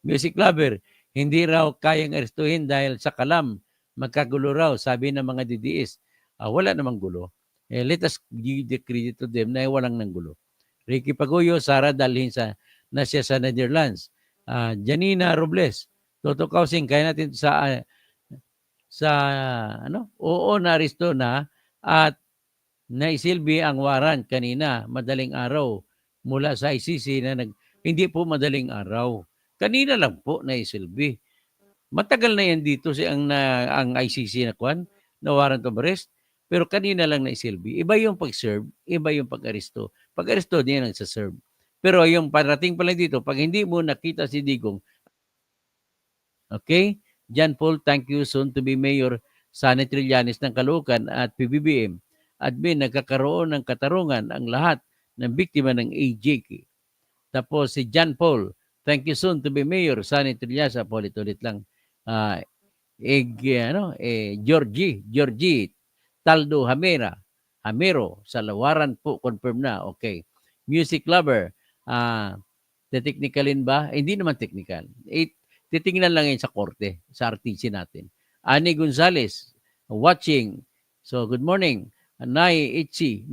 Music Lover, hindi raw kayang arestuhin dahil sa kalam, magkagulo raw, sabi ng mga DDS. Wala namang gulo. Let us give the credit to them na walang nang gulo. Ricky Paguyo, Sara dalhin na siya sa Netherlands. Janina Robles, Toto Kausing, kaya natin oo, na-aresto na at naisilbi ang warrant kanina, madaling araw mula sa ICC na hindi po madaling araw. Kanina lang po naisilbi. Matagal na yan dito ang ICC na warrant of arrest, pero kanina lang naisilbi. Iba yung pag-serve, iba yung pag-aresto. Pag-aresto din ang sa-serve. Pero yung parating pala dito, pag hindi mo nakita si Digong, okay? John Paul, thank you, soon to be Mayor Sani Trillanes ng Caloocan at PBBM. Admin, nagkakaroon ng katarungan ang lahat ng biktima ng AJK. Tapos si John Paul, thank you, soon to be Mayor Sani Trillanes. Ulit-ulit lang. Georgie, Taldo Hamero, sa lawaran po, confirm na. Okay. Music Lover, technicalin ba? Hindi naman technical. Titingnan lang yun sa korte, sa RTC natin. Ani Gonzales, watching. So, good morning. Noy Itchy,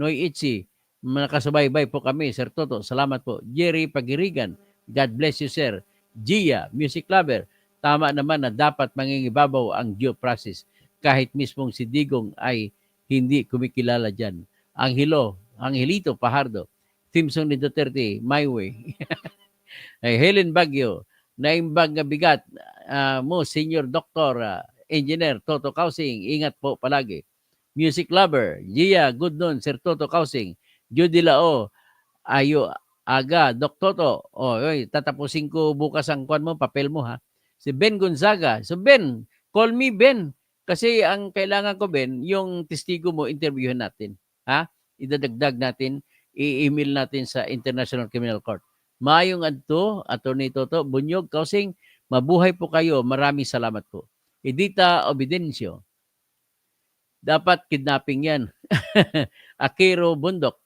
nakasubaybay po kami, Sir Toto. Salamat po. Jerry Pagirigan, God bless you, sir. Gia, Music Lover, tama naman na dapat mangingibabaw ang due process kahit mismong si Digong ay hindi kumikilala dyan. Angelito Pajardo, Timson ni Duterte, my way. Helen Baguio, naimbag nga bigat mo, Senior Doctor, Engineer Toto Kausing, ingat po palagi. Music Lover, Gia, good noon, Sir Toto Kausing. Judy Lao, aga, Doc Toto. Tatapusin ko bukas ang kwan mo, papel mo ha. Si Ben Gonzaga. So Ben, call me Ben. Kasi ang kailangan ko, Ben, yung testigo mo, interviewin natin. Ha? Idadagdag natin, i-email natin sa International Criminal Court. Mayong adto, Attorney Toto, Bunyog, Kausing, mabuhay po kayo. Maraming salamat po. Edita Obidencio. Dapat kidnapping yan. Akiro Bundok.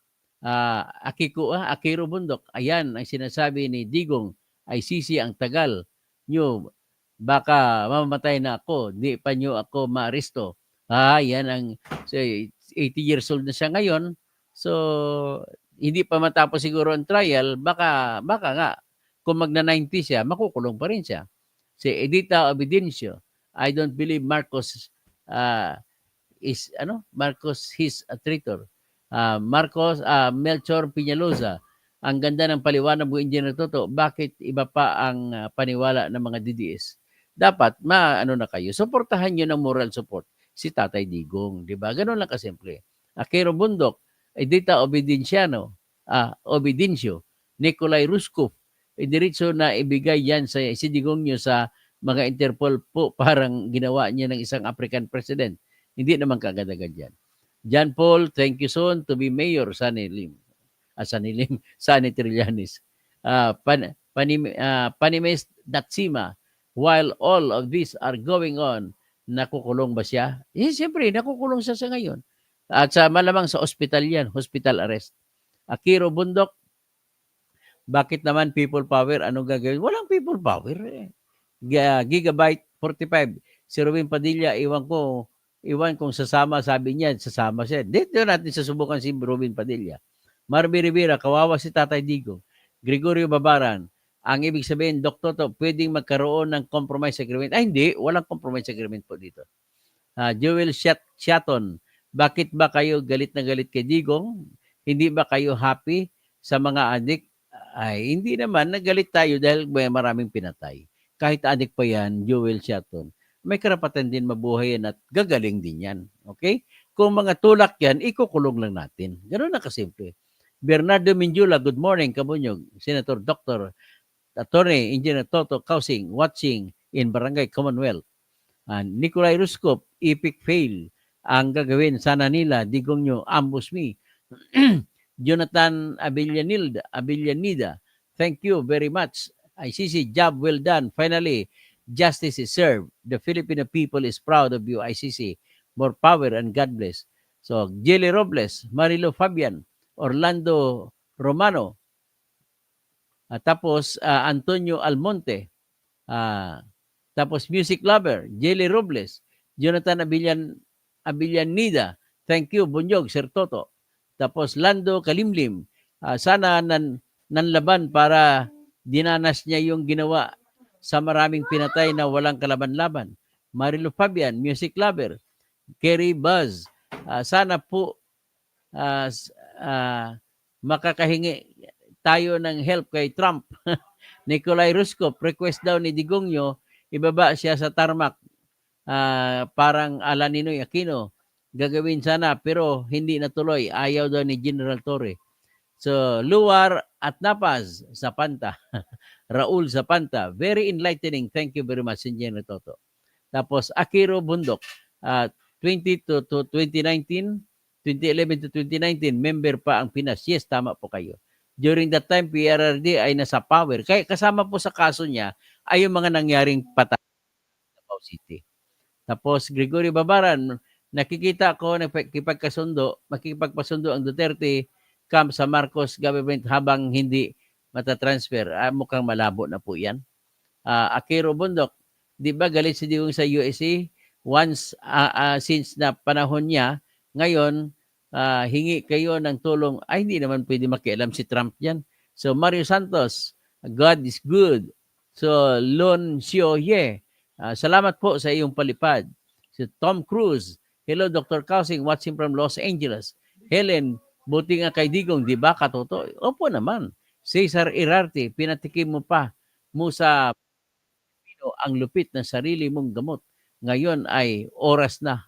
Akiro Bundok, ayan ang sinasabi ni Digong, ICC ang tagal nyo, baka mamamatay na ako, di pa nyo ako maaresto. Yan ang, so, 80 years old na siya ngayon, so hindi pa matapos siguro ang trial, baka nga, kung magna-90 siya, makukulong pa rin siya. Si Edita Obidencio, I don't believe Marcos uh, Marcos he's a traitor. Marcos Melchor Piñalosa, ang ganda ng paliwanag mo, Engineer Toto, bakit iba pa ang paniwala ng mga DDS? Dapat maano na kayo, suportahan niyo ng moral support si Tatay Digong, di ba? Ganun lang kasimple. Akero Bundok, Edita Obidencio, Nikolai Ruskov, diretso na ibigay yan sa si Digong nyo sa mga Interpol po, parang ginawa niya ng isang African president. Hindi naman kaagad-agad yan. John Paul, thank you soon to be Mayor Sani Trillanes. Panimes Datsima, while all of these are going on, nakukulong ba siya? Siyempre, nakukulong siya sa ngayon. At sa malamang sa ospital yan, hospital arrest. Akiro Bundok, bakit naman people power? Anong gagawin? Walang people power. Gigabyte 45. Si Robin Padilla, iwan kung sasama, sabi niya, sasama siya. Dito natin susubukan si Robin Padilla. Marby Rivera, kawawa si Tatay Digong. Gregorio Babaran, ang ibig sabihin, Dr. To, pwedeng magkaroon ng compromise agreement. Hindi, walang compromise agreement po dito. Joel Shatton, bakit ba kayo galit na galit kay Digong? Hindi ba kayo happy sa mga adik? Ay, hindi naman, nagalit tayo dahil may maraming pinatay. Kahit adik pa yan, Joel Shatton, may karapatan din mabuhay yan at gagaling din yan. Okay? Kung mga tulak yan, ikukulong lang natin. Ganoon na kasimple. Bernardo Minjula, good morning, Kabunyog. Senator Dr. Attorney Engineer Toto Kausing, watching in Barangay Commonwealth. Nikolai Ruskop, epic fail. Ang gagawin sana nila, Digong nyo, ambush me. Jonathan Abillanida, thank you very much. ICC, job well done. Finally, justice is served. The Filipino people is proud of you, ICC. More power and God bless. So, Jelly Robles, Marilo Fabian, Orlando Romano, tapos Antonio Almonte, tapos Music Lover, Jelly Robles, Jonathan Abillanida, thank you, Bunyog, Sir Toto. Tapos Lando Kalimlim, sana nanlaban para dinanas niya yung ginawa sa maraming pinatay na walang kalaban-laban. Marilo Fabian, Music Lover, Kerry Buzz, sana po makakahingi tayo ng help kay Trump. Nikolai Ruskop, request daw ni Digongyo, ibaba siya sa tarmac, parang ala Ninoy Aquino. Gagawin sana pero hindi natuloy. Ayaw daw ni General Torre. So, Luar at Napaz, Zapanta. Raul Zapanta, very enlightening. Thank you very much, Engineer Toto. Tapos, Akiro Bundok, 2011 to 2019, member pa ang Pinas. Yes, tama po kayo. During that time, PRRD ay nasa power. Kaya kasama po sa kaso niya ay yung mga nangyaring patay sa Davao City. Tapos, Gregorio Babaran, nakikita ko makikipagpasundo ang Duterte camp sa Marcos government habang hindi matatransfer. Mukhang malabo na po yan. Akiro Bundok, di ba galit si Digong sa USA? Once, since na panahon niya, ngayon, hingi kayo ng tulong. Ay, hindi naman pwede makialam si Trump yan. So, Mario Santos, God is good. So, Lon Sioye, salamat po sa iyong palipad. Si Tom Cruise, hello Dr. Kausing, watching from Los Angeles. Helen, buti nga kay Digong, di ba katoto? Opo naman. Cesar Irarte, pinatikim mo pa mo sa ang lupit ng sarili mong gamot. Ngayon ay oras na.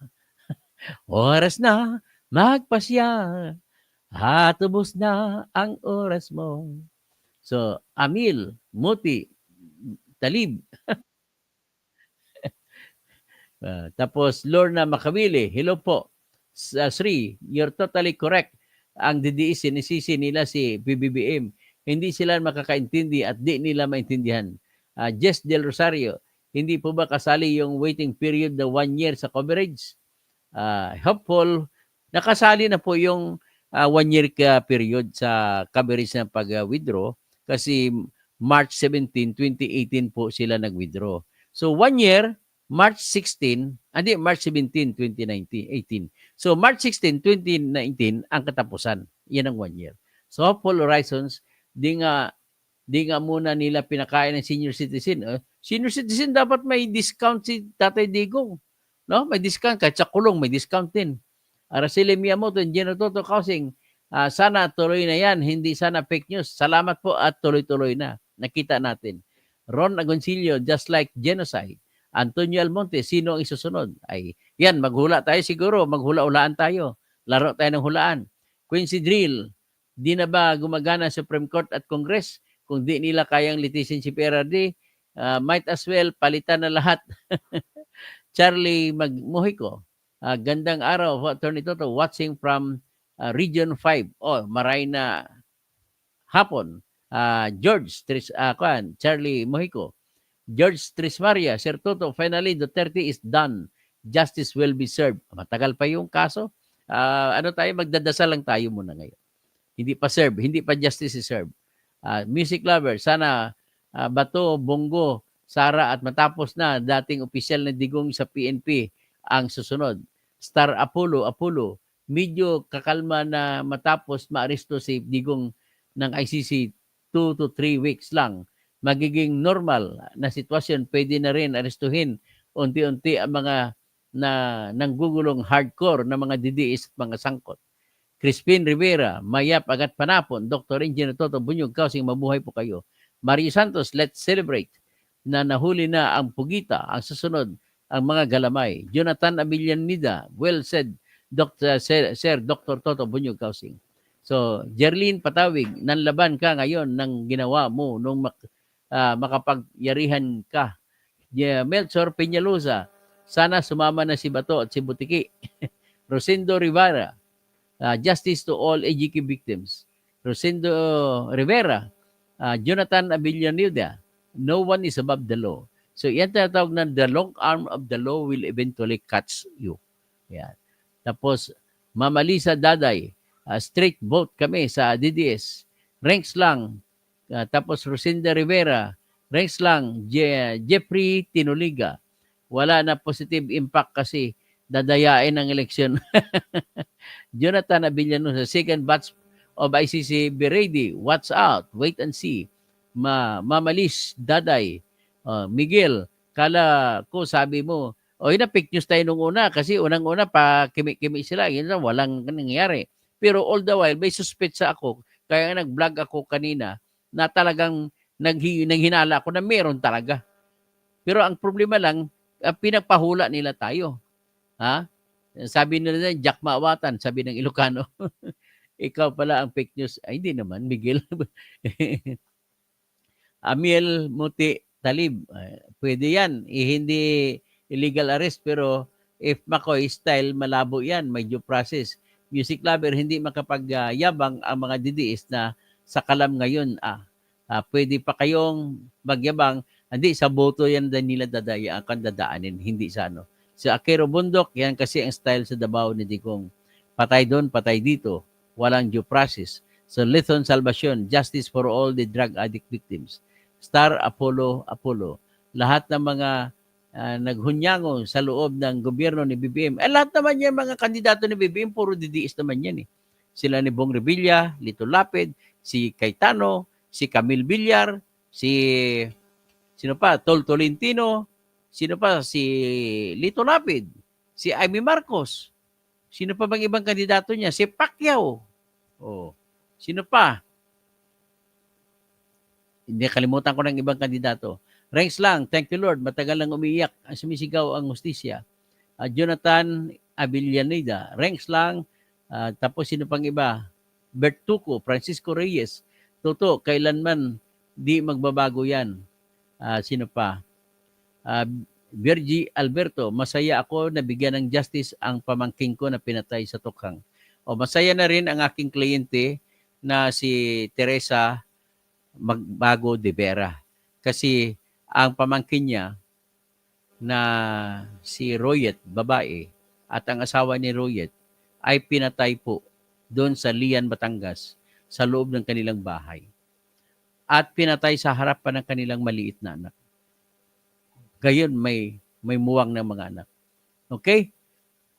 Oras na magpasya. Hatubos na ang oras mo. So, Amil, Muti, Talib. Tapos Lorna Makawili, hello po. Sri, you're totally correct. Ang DDS, sinisisi nila si PBBM. Hindi sila makakaintindi at di nila maintindihan. Jess Del Rosario, hindi po ba kasali yung waiting period na 1 year sa coverage? Hopeful, nakasali na po yung 1 year ka period sa coverage ng pag-withdraw kasi March 17, 2018 po sila nag-withdraw. So 1 year, March 16, March 17, 2018. So March 16, 2019 ang katapusan. Yan ang 1 year. So Hopeful Horizons, di nga muna nila pinakain ng senior citizen. Senior citizen dapat may discount si Tatay Digong. No? May discount. Kahit sa kulong, may discount din. Araceli Miyamoto, Engineer Toto Kausing, sana tuloy na yan. Hindi sana fake news. Salamat po at tuloy-tuloy na. Nakita natin. Ron Agoncillo, just like genocide. Antonio Almonte, sino ang isusunod? Ay, yan, maghula tayo siguro. Maghula-ulaan tayo. Laro tayo ng hulaan. Quincy Drill, di na ba gumagana Supreme Court at Congress? Kung di nila kayang litisin si PRRD, might as well palitan na lahat. Charlie Magmuhico, gandang araw, Attorney Toto, watching from Region 5. Maray na hapon. Charlie Mojico, George Trismaria, Sir Toto, finally, Duterte is done. Justice will be served. Matagal pa yung kaso. Magdadasal lang tayo muna ngayon. Hindi pa serve, hindi pa justice is served. Music lover, sana Bato, Bongo, Sara at matapos na dating opisyal na Digong sa PNP ang susunod. Star Apollo, medyo kakalma na matapos maaresto si Digong ng ICC 2 to 3 weeks lang. Magiging normal na sitwasyon, pwede na rin arestuhin unti-unti ang mga nanggugulong hardcore na mga DDS at mga sangkot. Crispin Rivera, Mayap Agat Panapon, Dr. Engineer Toto Bunyog Kausing, mabuhay po kayo. Mario Santos, let's celebrate na nahuli na ang pugita, ang susunod, ang mga galamay. Jonathan Abillanida, well said, Sir Dr. Toto Bunyog Kausing. So, Jerlyn Patawig, nanlaban ka ngayon ng ginawa mo nung makapagyarihan ka. Melchor Peñalosa, sana sumama na si Bato at si Butiki. Rosendo Rivera, justice to all AGK victims. Rosendo Rivera, Jonathan Abillanida, no one is above the law. So, yan tinatawag na the long arm of the law will eventually catch you. Yan. Tapos, Mama Lisa Daday, straight vote kami sa DDS. Ranks lang. Tapos, Rosinda Rivera, ranks lang. Jeffrey Tinuliga, wala na positive impact kasi dadayain ang eleksyon. Jonathan Abillano, second batch of ICC, be ready. Watch out. Wait and see. Mamalis, Daday, Miguel, kala ko sabi mo, na-fake news tayo nung una kasi unang-una pa kimi-kimi sila. Yun lang, walang nangyayari. Pero all the while, may suspetsa ako. Kaya nag-vlog ako kanina na talagang nanghinala ako na meron talaga. Pero ang problema lang, pinagpahula nila tayo. Ha? Sabi nila, Jack Maawatan, sabi ng Ilocano. Ikaw pala ang fake news. Ay, hindi naman, Miguel. Amiel Muti Talib, pwede yan. Hindi illegal arrest, pero if McCoy style, malabo yan. May due process. Music lover, hindi makapagyabang ang mga DDS na sa kalam ngayon. Pwede pa kayong magyabang. Hindi, sa boto yan nila dadaya, ang dadaanin, hindi sa ano. Sa Akero Bundok, yan kasi ang style sa Davao ni Digong. Patay doon, patay dito. Walang due process. So, Lethon Salvacion, justice for all the drug addict victims. Star Apollo. Lahat ng mga naghunyango sa loob ng gobyerno ni BBM. Lahat naman yan, mga kandidato ni BBM, puro DDS naman yan eh. Sila ni Bong Revilla, Lito Lapid, si Cayetano, si Camille Villar, sino pa? Tol Tolentino, sino pa? Si Lito Lapid, si Amy Marcos. Sino pa bang ibang kandidato niya? Si Pacquiao. Sino pa? Hindi, kalimutan ko ng ibang kandidato. Ranks lang, thank you Lord, matagal nang umiiyak, sumisigaw ang hustisya. Jonathan Abillanida, ranks lang, tapos sino pang iba? Bert Tuco, Francisco Reyes, Toto, kailanman di magbabago yan. Sino pa? Virgie Alberto, masaya ako na bigyan ng justice ang pamangking ko na pinatay sa tukhang. Masaya na rin ang aking kliyente na si Teresa Magbago de Vera. Kasi ang pamangkin niya na si Royet, babae, at ang asawa ni Royet ay pinatay po doon sa Lian, Batangas, sa loob ng kanilang bahay. At pinatay sa harapan ng kanilang maliit na anak. Gayon may muwang ng mga anak. Okay?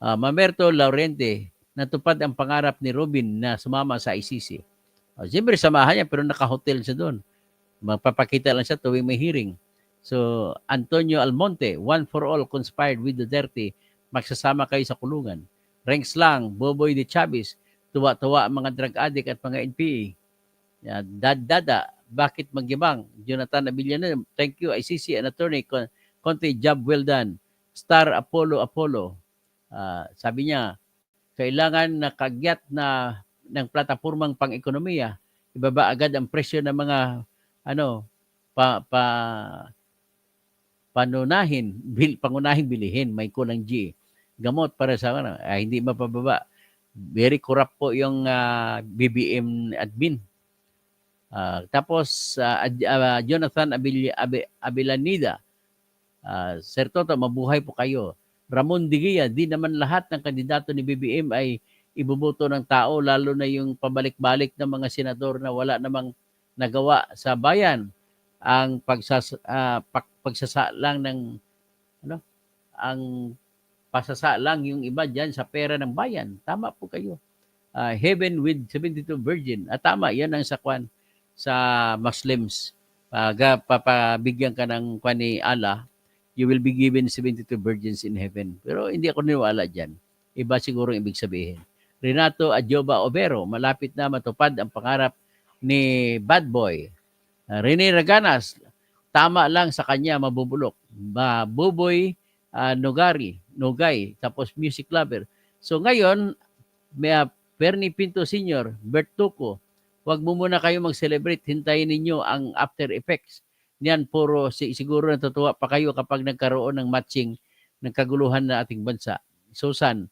Mamerto Laurente, natupad ang pangarap ni Robin na sumama sa ICC. Siyempre, samahan niya pero naka-hotel siya doon. Magpapakita lang siya tuwing may hearing. So, Antonio Almonte, one for all conspired with Duterte, magsasama kayo sa kulungan. Renks lang, Boboy de Chavez, tuwa-tuwa ang mga drug addict at mga NPA. Dada, bakit magyabang? Jonathan Abiliana, thank you, ICC and attorney, Conte, job well done. Star Apollo, sabi niya, kailangan na kagyat na ng platapormang pang-ekonomiya, ibaba agad ang presyo ng mga pangunahing bilihin, may kulang G. Gamot para sa hindi mapababa. Very corrupt po yung BBM admin. Tapos Jonathan Abelanida, Sir Toto, mabuhay po kayo. Ramon Digia, di naman lahat ng kandidato ni BBM ay ibuboto ng tao, lalo na yung pabalik-balik ng mga senador na wala namang nagawa sa bayan. Ang pagsasalang ng ang pasasalang yung iba diyan sa pera ng bayan. Tama po kayo. Heaven with 72 virgin. Tama, yan ang sakwan sa Muslims. Papabigyan ka ng kwan ni Allah, you will be given 72 virgins in heaven. Pero hindi ako niwala dyan. Iba siguro ibig sabihin. Renato Adjoba Overo, malapit na matupad ang pangarap ni Bad Boy. Rene Raganas, tama lang sa kanya mabubulok. Buboy Nogay, tapos music lover. So ngayon, Bernie Pinto Sr., Bert Tuco, wag mo muna kayo mag-celebrate, hintayin ninyo ang after effects. Yan, puro siguro natutuwa pa kayo kapag nagkaroon ng matching ng kaguluhan na ating bansa. Susan,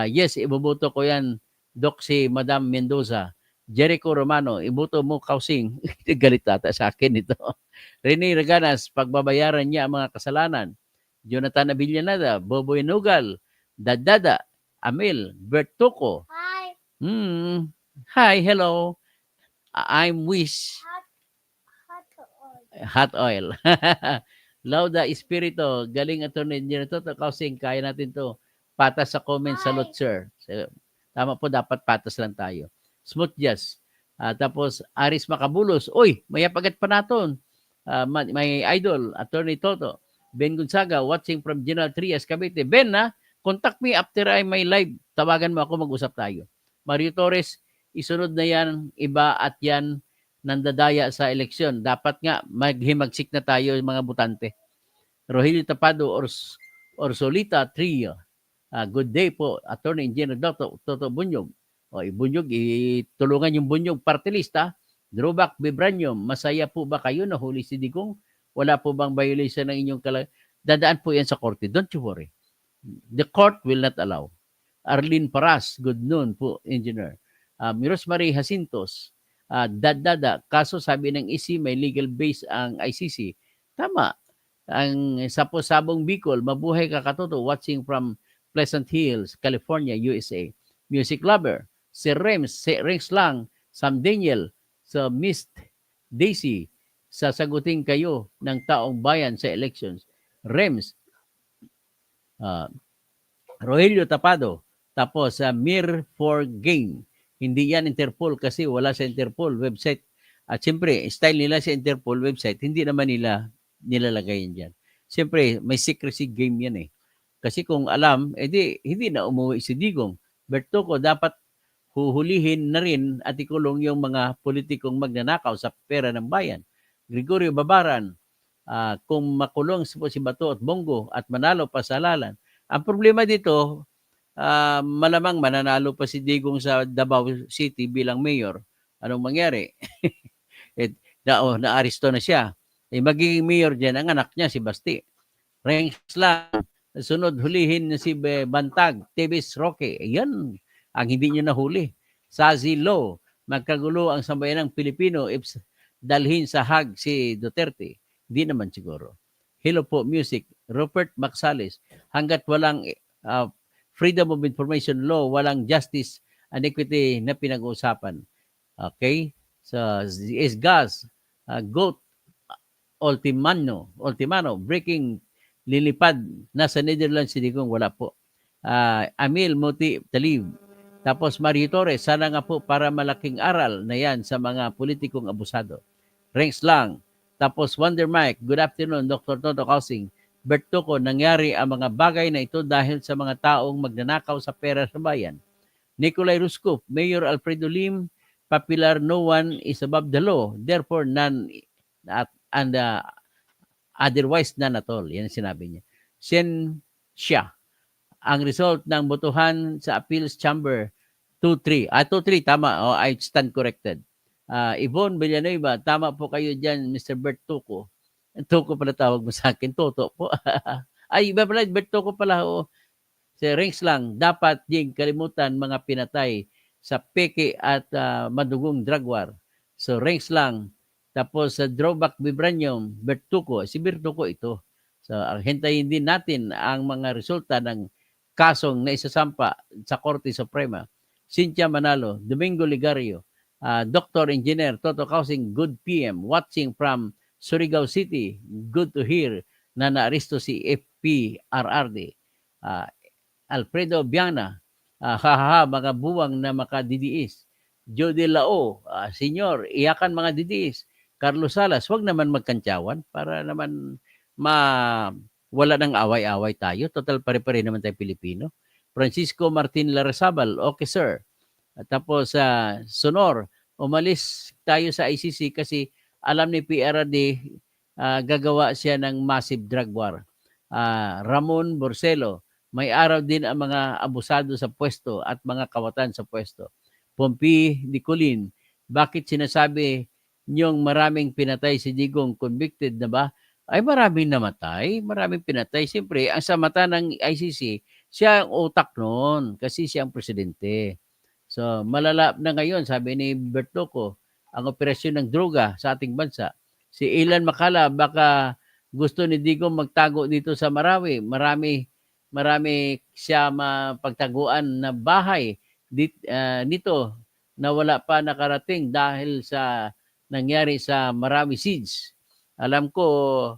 yes, iboboto ko yan, Doc, si Madam Mendoza. Jericho Romano, iboto mo Kausing. Galit ata sa akin ito. Rene Raganas, pagbabayaran niya ang mga kasalanan. Jonathan Abillanada, Boboy Nugal, Dadada, Amil, Bert Tuco. Hi. Hi, hello. I'm Wish. Hot oil. Lauda Espirito, galing attorney engineer to, Kausing, kaya natin to. Patas sa comment, salute sir. So, tama po, dapat patas lang tayo. Smooth Jazz. Tapos Aris Macabulos, oy, may apagat pa naton. May idol, attorney Toto. Ben Gonzaga, watching from General Trias, Cavite. Ben, contact me after I may live. Tawagan mo ako, mag-usap tayo. Mario Torres, isunod na yan, iba at yan nandadaya sa eleksyon. Dapat nga maghimagsik na tayo mga butante. Rogelio Tapado Orsolita Trio. Good day po, Attorney Engineer Toto Bunyog. Bunyog, itulungan yung Bunyog party list ha. Drawback Vibranium, masaya po ba kayo na huli si Digong? Wala po bang violation ng inyong dadaan po yan sa korte. Don't you worry. The court will not allow. Arlene Paras, good noon po, Engineer. Rosemary Jacintos, Dadada, kaso sabi ng EC may legal base ang ICC. Tama. Ang Sapo-Sabong Bicol, mabuhay ka Katoto, watching from Pleasant Hills, California, USA. Music lover, si Rems lang, Sam Daniel, sa Miss Daisy, sasagutin kayo ng taong bayan sa elections. Rems, Rogelio Tapado, tapos Mir for Game. Hindi yan Interpol kasi wala sa Interpol website. At siyempre, style nila sa Interpol website, hindi naman nila nilalagay yan dyan. Siyempre, may secrecy game yan eh. Kasi kung alam, hindi na umuwi si Digong. Bertuco, dapat huhulihin na rin at ikulong yung mga politikong magnanakaw sa pera ng bayan. Gregorio Babaran, kung makulong si Bato at Bongo at manalo pa sa Lalan. Ang problema dito, malamang mananalo pa si Digong sa Davao City bilang mayor. Anong mangyari? Na-aristo na siya. Magiging mayor dyan ang anak niya, si Basti. Ranks lang. Sunod, hulihin si Bantag, Tebes Roque. Yan ang hindi niya nahuli. Sazi Lo, magkagulo ang sambayanang Pilipino if dalhin sa Hague si Duterte. Hindi naman siguro. Hello po, music. Rupert Maxales, hanggat walang freedom of information law, walang justice iniquity na pinag-uusapan. Okay? So, is gas, GOAT, Ultimano, breaking, lilipad, nasa Netherlands, hindi kong wala po. Amil Muti Talib. Tapos Mario Torres, sana nga po para malaking aral na yan sa mga politikong abusado. Ranks lang. Tapos Wonder Mike, good afternoon, Dr. Toto Kausing. Bertuko, nangyari ang mga bagay na ito dahil sa mga taong magnanakaw sa pera sa bayan. Nikolai Ruskov, Mayor Alfredo Lim, popular, no one is above the law, therefore none and otherwise none at all. Yan ang sinabi niya. Sen siya. Ang result ng botohan sa appeals chamber 2-3. 2-3, tama. I stand corrected. Yvonne Villanueva, tama po kayo dyan, Mr. Bert Tuco. Tuco pala tawag mo sa akin. Toto po. Ay, iba pala, Bert Tuco pala. Si Rings lang, dapat ding kalimutan mga pinatay sa peke at madugong drug war. So, Rings lang. Tapos sa drawback vibranium, Bertuco. Si Bertuco ito. So, hintayin din natin ang mga resulta ng kasong na isasampa sa Korte Suprema. Cynthia Manalo, Domingo Ligario, Dr. Engineer Toto Kausing, good PM, watching from Surigao City. Good to hear na naaresto si FPRRD. Alfredo Biana, mga buwang na makadidiis. Jody Lao, Senyor, iyakan mga didiis. Carlos Salas, wag naman magkantyawan para naman wala ng away-away tayo. Total pare-pare naman tayo Pilipino. Francisco Martin Larrazabal, okay sir. Tapos Sonor, umalis tayo sa ICC kasi alam ni PRD gagawa siya ng massive drug war. Ramon Borcelo, may araw din ang mga abusado sa pwesto at mga kawatan sa pwesto. Pompi Nicolin, bakit sinasabi niyong maraming pinatay si Digong, convicted na ba? Ay maraming namatay, maraming pinatay. Siyempre, ang sa mata ng ICC, siya ang utak noon kasi siya ang presidente. So, malala na ngayon, sabi ni Bertoco, ang operasyon ng droga sa ating bansa. Si Ilan Makala, baka gusto ni Digong magtago dito sa Marawi. Marami siya mapagtaguan na bahay nito na wala pa nakarating dahil sa nangyari sa Marawi siege. Alam ko,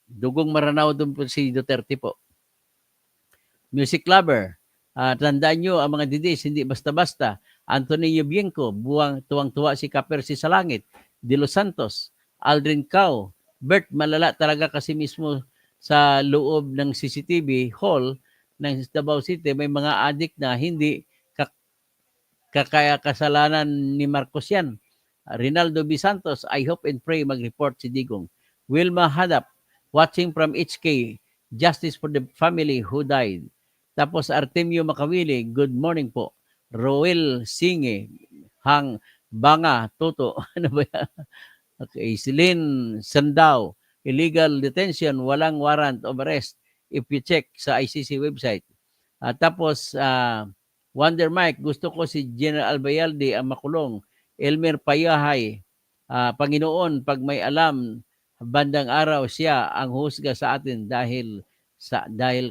dugong Maranao doon po si Duterte po. Music lover, tandaan nyo ang mga didis, hindi basta-basta. Anthony Yubienko, tuwang-tuwa si Kapersi sa langit. De Los Santos, Aldrin Cao, Bert, malala talaga kasi mismo sa loob ng CCTV hall ng Davao City, may mga adik na hindi kakaya kasalanan ni Marcos yan. Rinaldo B. Santos, I hope and pray mag-report si Digong. Wilma Hadap, watching from HK, justice for the family who died. Tapos Artemio Makawili, good morning po. Roel Singe, Hang Banga, Toto, ano ba yan? Okay, Celine Sandao, illegal detention, walang warrant of arrest if you check sa ICC website. Tapos, Wonder Mike, gusto ko si General Albayalde ang makulong. Elmer Payahay, Panginoon, pag may alam, bandang araw siya ang husga sa atin dahil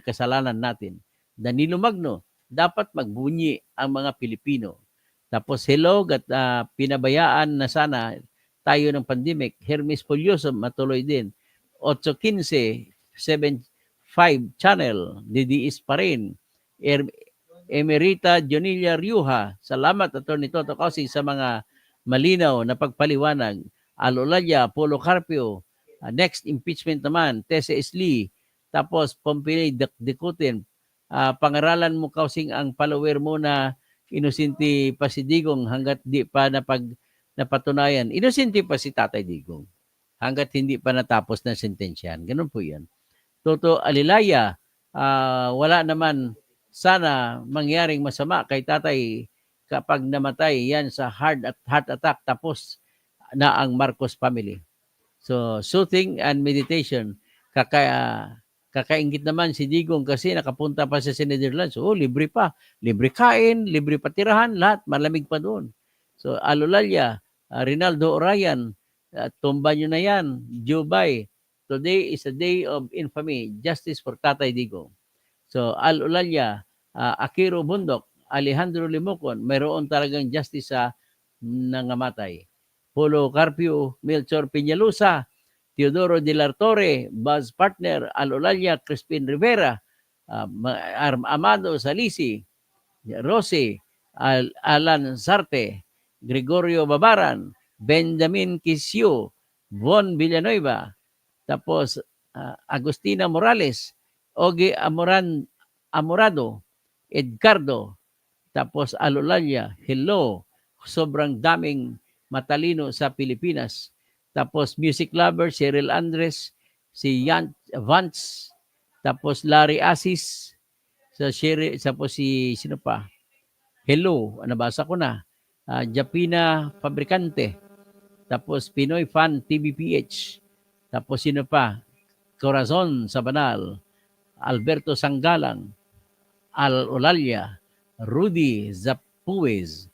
kasalanan natin. Danilo Magno, dapat magbunyi ang mga Pilipino. Tapos hello at pinabayaan na sana tayo ng pandemic. Hermes Polioso, matuloy din. 815, 75 channel, DDS pa rin. Emerita Jonilia Riuha, salamat Atty. Toto Kausing sa mga malinaw na pagpaliwanag. Alolaya, Polo Carpio, next impeachment naman, Tessa Lee, tapos Pompili Dikutin, pangaralan mo Kausing ang follower mo na inusinti pa si Digong hanggat di pa napatunayan. Inusinti pa si Tatay Digong hanggat hindi pa natapos na sentensyan. Ganun po yan. Toto Alilaya, wala naman sana mangyaring masama kay Tatay kapag namatay yan sa heart attack tapos na ang Marcos family. So, soothing and meditation. Kakaingit naman si Digong kasi nakapunta pa sa Netherlands. Libre pa. Libre kain, libre patirahan, lahat. Malamig pa doon. So, Alolalya, Rinaldo Orayan, tumba nyo na yan. Jubay, today is a day of infamy. Justice for Tatay Digong. So, Alolalya, Akiro Bundok, Alejandro Limocon, mayroon talagang justice sa nangamatay. Polo Carpio, Melchor Peñalosa, Teodoro de la Torre, Buzz Partner, Alolaya, Crispin Rivera, Amado Salisi, Rossi, Alan Sarte, Gregorio Babaran, Benjamin Quisio, Von Villanueva, tapos Agustina Morales, Ogie Amorado, Edgardo, tapos Alolaya, hello, sobrang daming matalino sa Pilipinas. Tapos music lover, Cheryl Andres, si Vance, tapos Larry Asis, tapos si, sino pa? Hello, nabasa ko na. Japina Fabricante, tapos Pinoy Fan TBPH, tapos sino pa? Corazon Sabanal, Alberto Sanggalang, Al Olalia, Rudy Zapuez,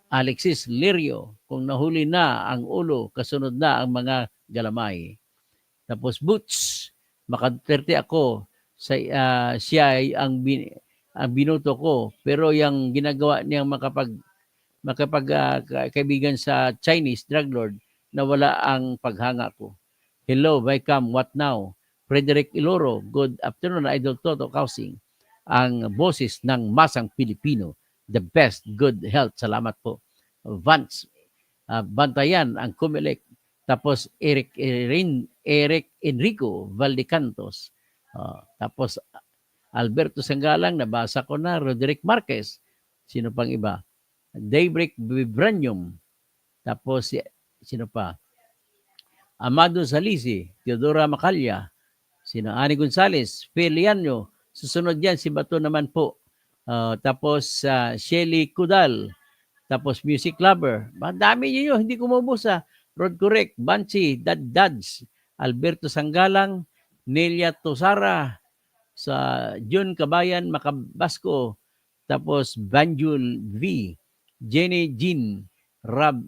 Alexis Lirio, kung nahuli na ang ulo, kasunod na ang mga galamay. Tapos Boots, makaduterte ako, siya ay ang binoto ko, pero yung ginagawa niyang kaibigan sa Chinese drug lord, nawala ang paghanga ko. Hello, welcome, what now? Frederick Iloro, good afternoon, Idol Toto Kausing, ang boses ng masang Pilipino, the best, good health, salamat po. Vance, Bantayan, ang Kumilik, tapos Eric Enrico Valdecantos, tapos Alberto Sanggalang, nabasa ko na, Roderick Marquez, sino pang iba? Daybreak Vibranium, tapos sino pa? Amado Salisi, Teodora Macalya, sino Ani Gonzales, Feliano, susunod yan si Bato naman po. Tapos Shelly Kudal, tapos Music Lover. Dami niyo, hindi ko mabusa. Rod Correct, Bansi, Dads, Alberto Sanggalang, Nelia Tosara, sa Jun Kabayan Makabasco, tapos Banjul V, Jenny Jean, Rab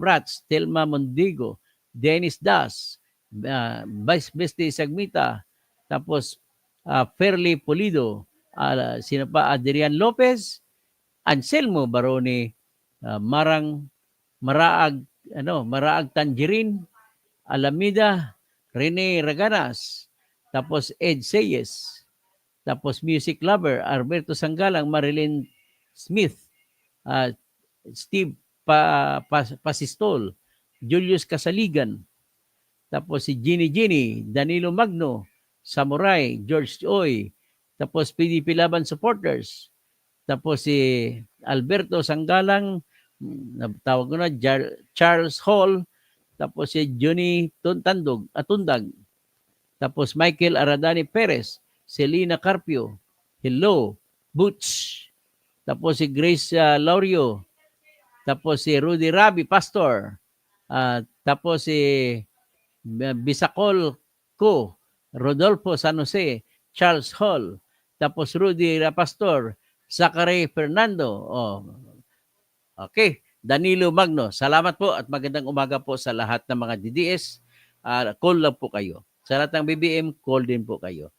Rats, Telma Mondigo, Dennis Das, Vice Beste Sagmita, tapos Fairly Polido, sino pa, Adrian Lopez, Anselmo Barone, Maraag Tangerine, Alameda, Rene Raganas, tapos Ed Sayes, tapos Music Lover, Alberto Sanggalang, Marilyn Smith, Steve Pasistol, Julius Casaligan, tapos si Ginny, Danilo Magno, Samurai, George Oy, tapos PDP Laban supporters, tapos si Alberto Sanggalang, tawag ko na, Charles Hall, tapos si Johnny Tundag, tapos Michael Aradani Perez, Selena Carpio, hello, Butch, tapos si Grace Laurio, tapos si Rudy Rabi Pastor, tapos si Bisacol Ko, Rodolfo San Jose, Charles Hall, tapos Rudy Pastor, Zachary Fernando. Okay, Danilo Magno, salamat po at magandang umaga po sa lahat ng mga DDS. Call lang po kayo. Sa lahat ng BBM, call din po kayo.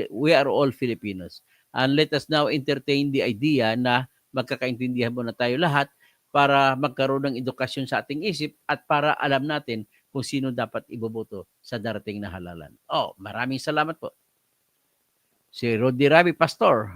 We are all Filipinos. And let us now entertain the idea na magkakaintindihan muna tayo lahat para magkaroon ng edukasyon sa ating isip at para alam natin kung sino dapat iboboto sa darating na halalan. Maraming salamat po. Si Rodi Rabi Pastor,